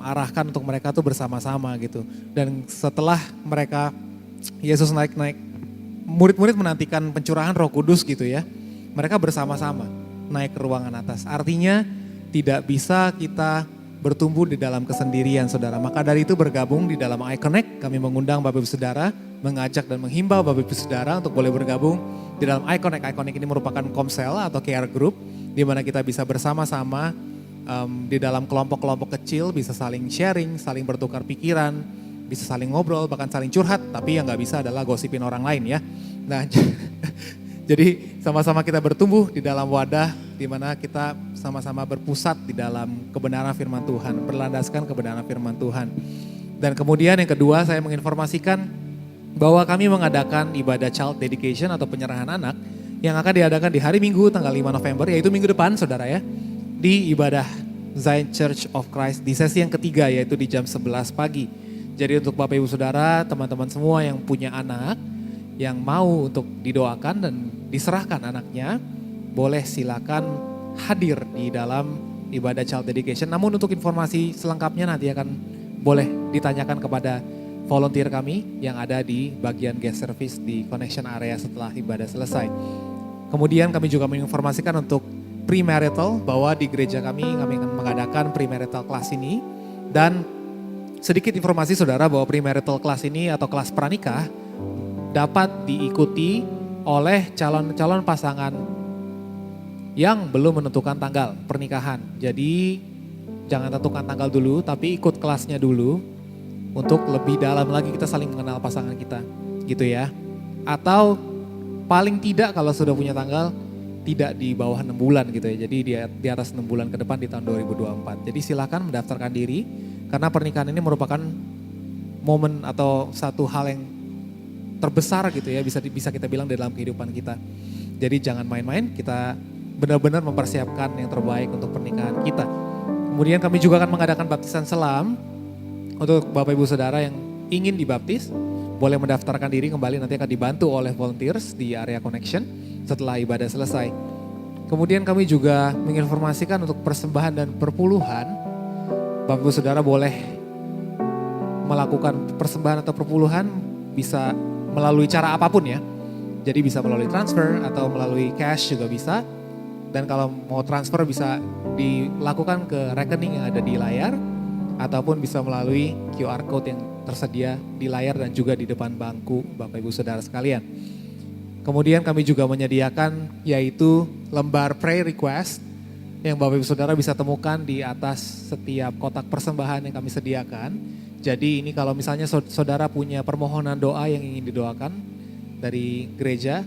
arahkan untuk mereka tuh bersama-sama gitu. Dan setelah mereka Yesus naik-naik, murid-murid menantikan pencurahan Roh Kudus gitu ya. Mereka bersama-sama naik ke ruangan atas. Artinya tidak bisa kita bertumbuh di dalam kesendirian Saudara. Maka dari itu bergabung di dalam iConnect. Kami mengundang Bapak Ibu Saudara, mengajak dan menghimbau Bapak Ibu Saudara untuk boleh bergabung di dalam iConnect. iConnect ini merupakan komsel atau care group di mana kita bisa bersama-sama di dalam kelompok-kelompok kecil, bisa saling sharing, saling bertukar pikiran, bisa saling ngobrol, bahkan saling curhat, tapi yang gak bisa adalah gosipin orang lain ya. Nah, jadi sama-sama kita bertumbuh di dalam wadah di mana kita sama-sama berpusat di dalam kebenaran firman Tuhan, berlandaskan kebenaran firman Tuhan. Dan kemudian yang kedua, saya menginformasikan bahwa kami mengadakan ibadah child dedication atau penyerahan anak yang akan diadakan di hari Minggu tanggal 5 November, yaitu minggu depan Saudara ya, di ibadah Zion Church of Christ di sesi yang ketiga, yaitu di jam 11 pagi. Jadi untuk Bapak Ibu Saudara, teman-teman semua yang punya anak, yang mau untuk didoakan dan diserahkan anaknya, boleh silakan hadir di dalam ibadah child dedication. Namun untuk informasi selengkapnya nanti akan boleh ditanyakan kepada volunteer kami yang ada di bagian guest service di connection area setelah ibadah selesai. Kemudian kami juga menginformasikan untuk premarital, bahwa di gereja kami akan mengadakan premarital class ini. Dan sedikit informasi Saudara bahwa premarital class ini atau kelas pranikah dapat diikuti oleh calon-calon pasangan yang belum menentukan tanggal pernikahan. Jadi jangan tentukan tanggal dulu, tapi ikut kelasnya dulu untuk lebih dalam lagi kita saling mengenal pasangan kita gitu ya. Atau paling tidak kalau sudah punya tanggal, tidak di bawah 6 bulan gitu ya. Jadi di atas 6 bulan ke depan di tahun 2024. Jadi silakan mendaftarkan diri, karena pernikahan ini merupakan momen atau satu hal yang terbesar gitu ya, bisa kita bilang dalam kehidupan kita. Jadi jangan main-main, kita benar-benar mempersiapkan yang terbaik untuk pernikahan kita. Kemudian kami juga akan mengadakan baptisan selam untuk Bapak Ibu Saudara yang ingin dibaptis. Boleh mendaftarkan diri kembali, nanti akan dibantu oleh volunteers di area connection setelah ibadah selesai. Kemudian kami juga menginformasikan untuk persembahan dan perpuluhan. Bapak Ibu Saudara boleh melakukan persembahan atau perpuluhan bisa melalui cara apapun ya. Jadi bisa melalui transfer atau melalui cash juga bisa. Dan kalau mau transfer bisa dilakukan ke rekening yang ada di layar, ataupun bisa melalui QR code yang tersedia di layar dan juga di depan bangku Bapak Ibu Saudara sekalian. Kemudian kami juga menyediakan yaitu lembar prayer request yang Bapak Ibu Saudara bisa temukan di atas setiap kotak persembahan yang kami sediakan. Jadi ini kalau misalnya saudara punya permohonan doa yang ingin didoakan dari gereja,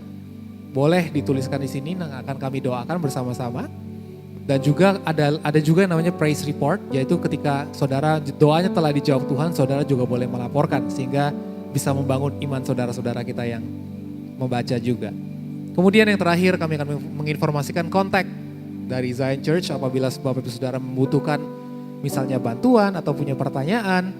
boleh dituliskan di sini, yang akan kami doakan bersama-sama. Dan juga ada juga yang namanya praise report, yaitu ketika saudara doanya telah dijawab Tuhan, saudara juga boleh melaporkan sehingga bisa membangun iman saudara-saudara kita yang membaca juga. Kemudian yang terakhir kami akan menginformasikan kontak dari Zion Church apabila Bapak Ibu Saudara membutuhkan misalnya bantuan atau punya pertanyaan,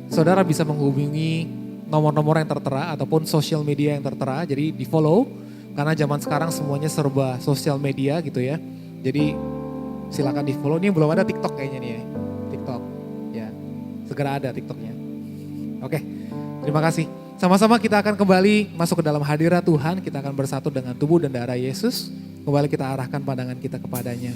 saudara bisa menghubungi nomor-nomor yang tertera ataupun sosial media yang tertera. Jadi di follow, karena zaman sekarang semuanya serba sosial media gitu ya. Jadi silakan di follow. Ini belum ada TikTok kayaknya nih ya. TikTok ya, segera ada TikToknya. Oke, terima kasih. Sama-sama kita akan kembali masuk ke dalam hadirat Tuhan. Kita akan bersatu dengan tubuh dan darah Yesus. Kembali kita arahkan pandangan kita kepadanya.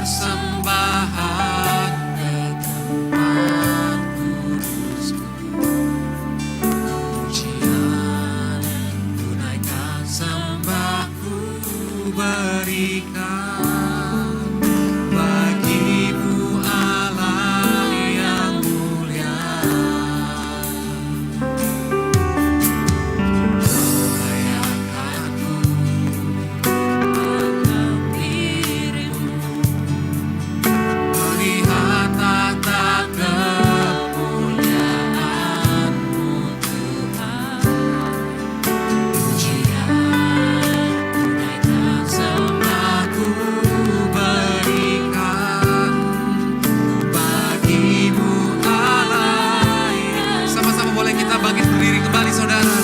persembahan ke tempat kudusku. Pujian tunaikan sembahku berikan bagimu Allah yang mulia. Layakanku akan dirimu, melihat tata kemuliaan-Mu Tuhan. Pujian tunaikan sembahku berikan bagimu Allah yang. Sama-sama boleh kita bangkit berdiri kembali saudara.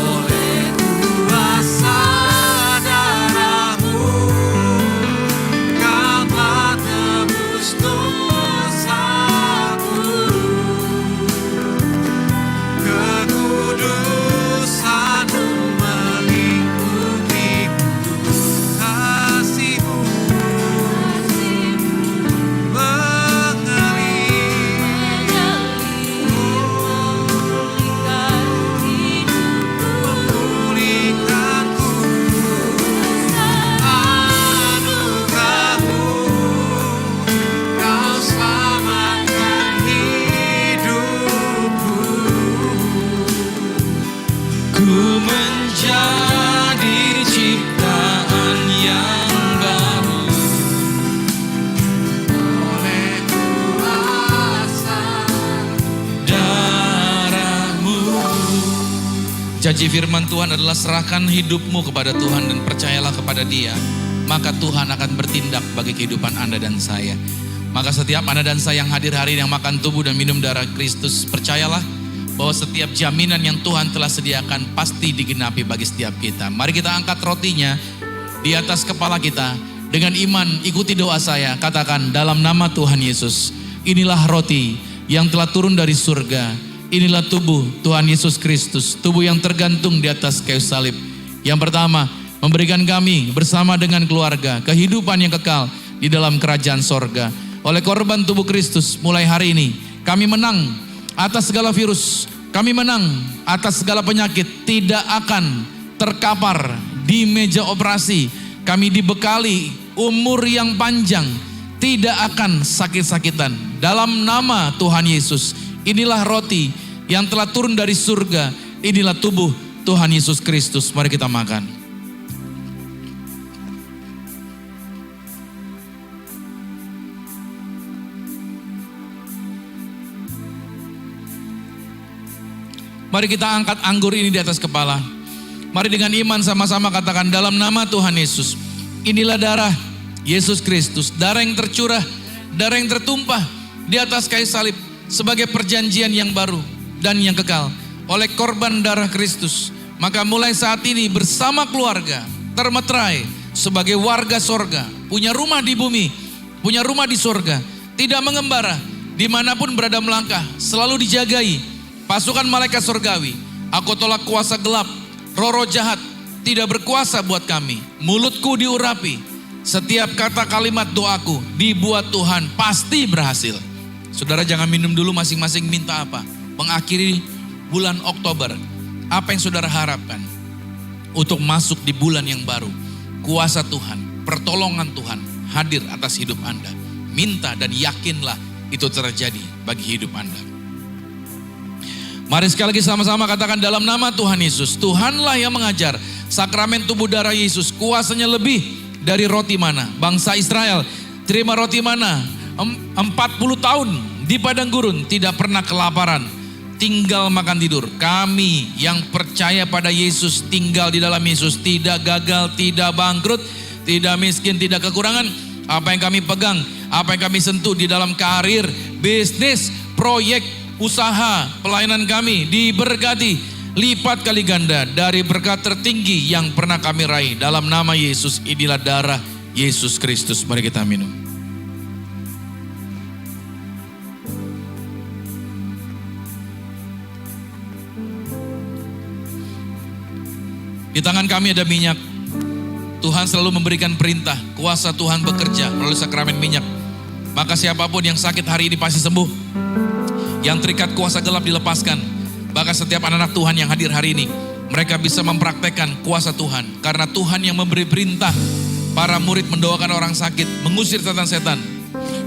Oleh kuasa darah-Mu Kau telah tebus dosaku. Kekudusan-Mu melingkupiku, kasih-Mu memulihkanku. Anugerah-Mu Kau selamatkan hidupku. Ku menjadi ciptaan yang baru oleh kuasa darah-Mu. Janji firman Tuhan adalah serahkan hidupmu kepada Tuhan dan percayalah kepada Dia, maka Tuhan akan bertindak bagi kehidupan Anda dan saya. Maka setiap Anda dan saya yang hadir hari ini yang makan tubuh dan minum darah Kristus, percayalah bahwa setiap jaminan yang Tuhan telah sediakan pasti digenapi bagi setiap kita. Mari kita angkat rotinya di atas kepala kita. Dengan iman ikuti doa saya, katakan dalam nama Tuhan Yesus, inilah roti yang telah turun dari surga. Inilah tubuh Tuhan Yesus Kristus, tubuh yang tergantung di atas kayu salib. Yang pertama, memberikan kami bersama dengan keluarga kehidupan yang kekal di dalam kerajaan sorga. Oleh korban tubuh Kristus, mulai hari ini kami menang atas segala virus, kami menang atas segala penyakit, tidak akan terkapar di meja operasi. Kami dibekali umur yang panjang, tidak akan sakit-sakitan. Dalam nama Tuhan Yesus, inilah roti yang telah turun dari surga. Inilah tubuh Tuhan Yesus Kristus. Mari kita makan. Mari kita angkat anggur ini di atas kepala. Mari dengan iman sama-sama katakan dalam nama Tuhan Yesus. Inilah darah Yesus Kristus, darah yang tercurah, darah yang tertumpah di atas kayu salib sebagai perjanjian yang baru dan yang kekal oleh korban darah Kristus. Maka mulai saat ini bersama keluarga termeterai sebagai warga sorga, punya rumah di bumi, punya rumah di sorga, tidak mengembara, dimanapun berada melangkah, selalu dijagai pasukan malaikat sorgawi. Aku tolak kuasa gelap, roh-roh jahat tidak berkuasa buat kami. Mulutku diurapi, setiap kata kalimat doaku dibuat Tuhan pasti berhasil. Saudara jangan minum dulu, masing-masing minta apa. Mengakhiri bulan Oktober, apa yang saudara harapkan untuk masuk di bulan yang baru? Kuasa Tuhan, pertolongan Tuhan hadir atas hidup Anda. Minta dan yakinlah itu terjadi bagi hidup Anda. Mari sekali lagi sama-sama katakan dalam nama Tuhan Yesus. Tuhanlah yang mengajar sakramen tubuh darah Yesus. Kuasanya lebih dari roti mana. Bangsa Israel terima roti mana 40 tahun di padang gurun, tidak pernah kelaparan, tinggal makan tidur. Kami yang percaya pada Yesus, tinggal di dalam Yesus, tidak gagal, tidak bangkrut, tidak miskin, tidak kekurangan. Apa yang kami pegang, apa yang kami sentuh di dalam karir, bisnis, proyek, usaha, pelayanan kami diberkati lipat kali ganda dari berkat tertinggi yang pernah kami raih. Dalam nama Yesus, inilah darah Yesus Kristus. Mari kita minum. Di tangan kami ada minyak. Tuhan selalu memberikan perintah, kuasa Tuhan bekerja melalui sakramen minyak. Maka siapapun yang sakit hari ini pasti sembuh. Yang terikat kuasa gelap dilepaskan. Bahkan setiap anak-anak Tuhan yang hadir hari ini, mereka bisa mempraktekkan kuasa Tuhan. Karena Tuhan yang memberi perintah para murid mendoakan orang sakit, mengusir setan-setan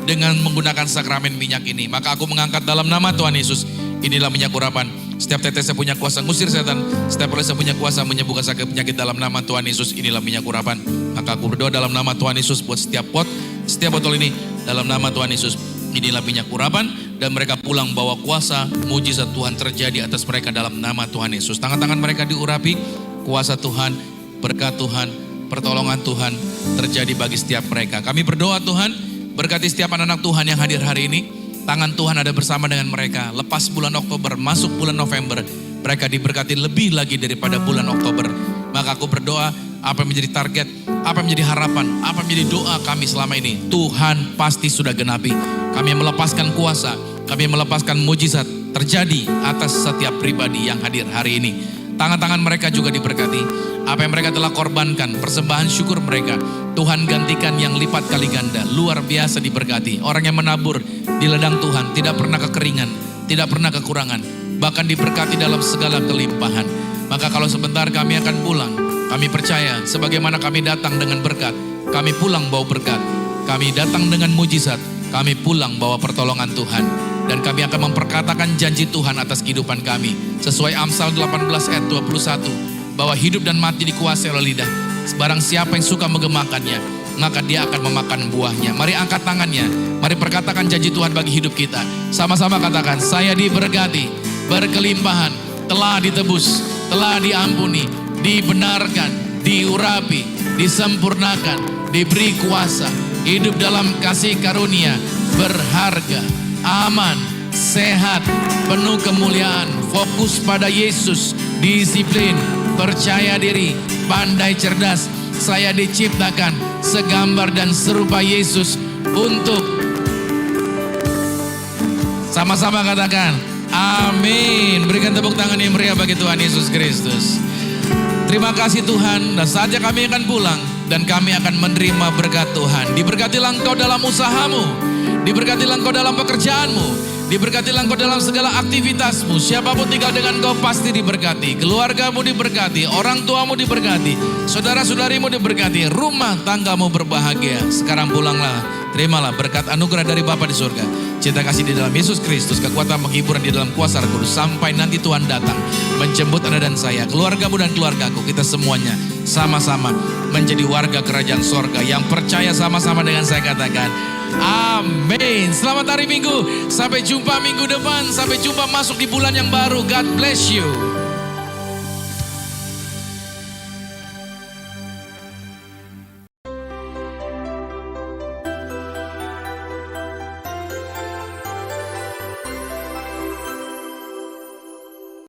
dengan menggunakan sakramen minyak ini. Maka aku mengangkat dalam nama Tuhan Yesus, inilah minyak urapan. Setiap tetesnya punya kuasa ngusir setan, setiap olesnya punya kuasa menyembuhkan sakit penyakit dalam nama Tuhan Yesus, inilah minyak urapan. Maka aku berdoa dalam nama Tuhan Yesus buat setiap pot, setiap botol ini dalam nama Tuhan Yesus, inilah minyak urapan. Dan mereka pulang bawa kuasa, mujizat Tuhan terjadi atas mereka dalam nama Tuhan Yesus. Tangan-tangan mereka diurapi, kuasa Tuhan, berkat Tuhan, pertolongan Tuhan terjadi bagi setiap mereka. Kami berdoa Tuhan, berkati setiap anak-anak Tuhan yang hadir hari ini. Tangan Tuhan ada bersama dengan mereka. Lepas bulan Oktober, masuk bulan November, mereka diberkati lebih lagi daripada bulan Oktober. Maka aku berdoa, apa yang menjadi target, apa yang menjadi harapan, apa yang menjadi doa kami selama ini, Tuhan pasti sudah genapi. Kami melepaskan kuasa, kami melepaskan mujizat terjadi atas setiap pribadi yang hadir hari ini. Tangan-tangan mereka juga diberkati. Apa yang mereka telah korbankan, persembahan syukur mereka, Tuhan gantikan yang lipat kali ganda, luar biasa diberkati. Orang yang menabur di ladang Tuhan tidak pernah kekeringan, tidak pernah kekurangan, bahkan diberkati dalam segala kelimpahan. Maka kalau sebentar kami akan pulang, kami percaya sebagaimana kami datang dengan berkat, kami pulang bawa berkat. Kami datang dengan mujizat, kami pulang bawa pertolongan Tuhan. Dan kami akan memperkatakan janji Tuhan atas kehidupan kami. Sesuai Amsal 18 ayat 21. Bahwa hidup dan mati dikuasai oleh lidah. Barang siapa yang suka menggemakannya, maka dia akan memakan buahnya. Mari angkat tangannya. Mari perkatakan janji Tuhan bagi hidup kita. Sama-sama katakan, saya diberkati, berkelimpahan, telah ditebus, telah diampuni, dibenarkan, diurapi, disempurnakan, diberi kuasa, hidup dalam kasih karunia, berharga, aman, sehat, penuh kemuliaan, fokus pada Yesus, disiplin, percaya diri, pandai cerdas. Saya diciptakan segambar dan serupa Yesus untuk sama-sama katakan amin. Berikan tepuk tangan yang meriah bagi Tuhan Yesus Kristus. Terima kasih Tuhan, dan saatnya kami akan pulang dan kami akan menerima berkat Tuhan. Diberkatilah engkau dalam usahamu, diberkatilah engkau dalam pekerjaanmu, diberkatilah engkau dalam segala aktivitasmu. Siapapun tinggal dengan engkau pasti diberkati. Keluargamu diberkati, orang tuamu diberkati, saudara-saudarimu diberkati, rumah tanggamu berbahagia. Sekarang pulanglah, terimalah berkat anugerah dari Bapa di surga, cinta kasih di dalam Yesus Kristus, kekuatan penghiburan di dalam kuasa Roh Kudus. Sampai nanti Tuhan datang menjemput Anda dan saya, keluargamu dan keluargaku, kita semuanya sama-sama menjadi warga kerajaan sorga yang percaya. Sama-sama dengan saya katakan amin. Selamat hari Minggu, sampai jumpa minggu depan, sampai jumpa masuk di bulan yang baru. God bless you.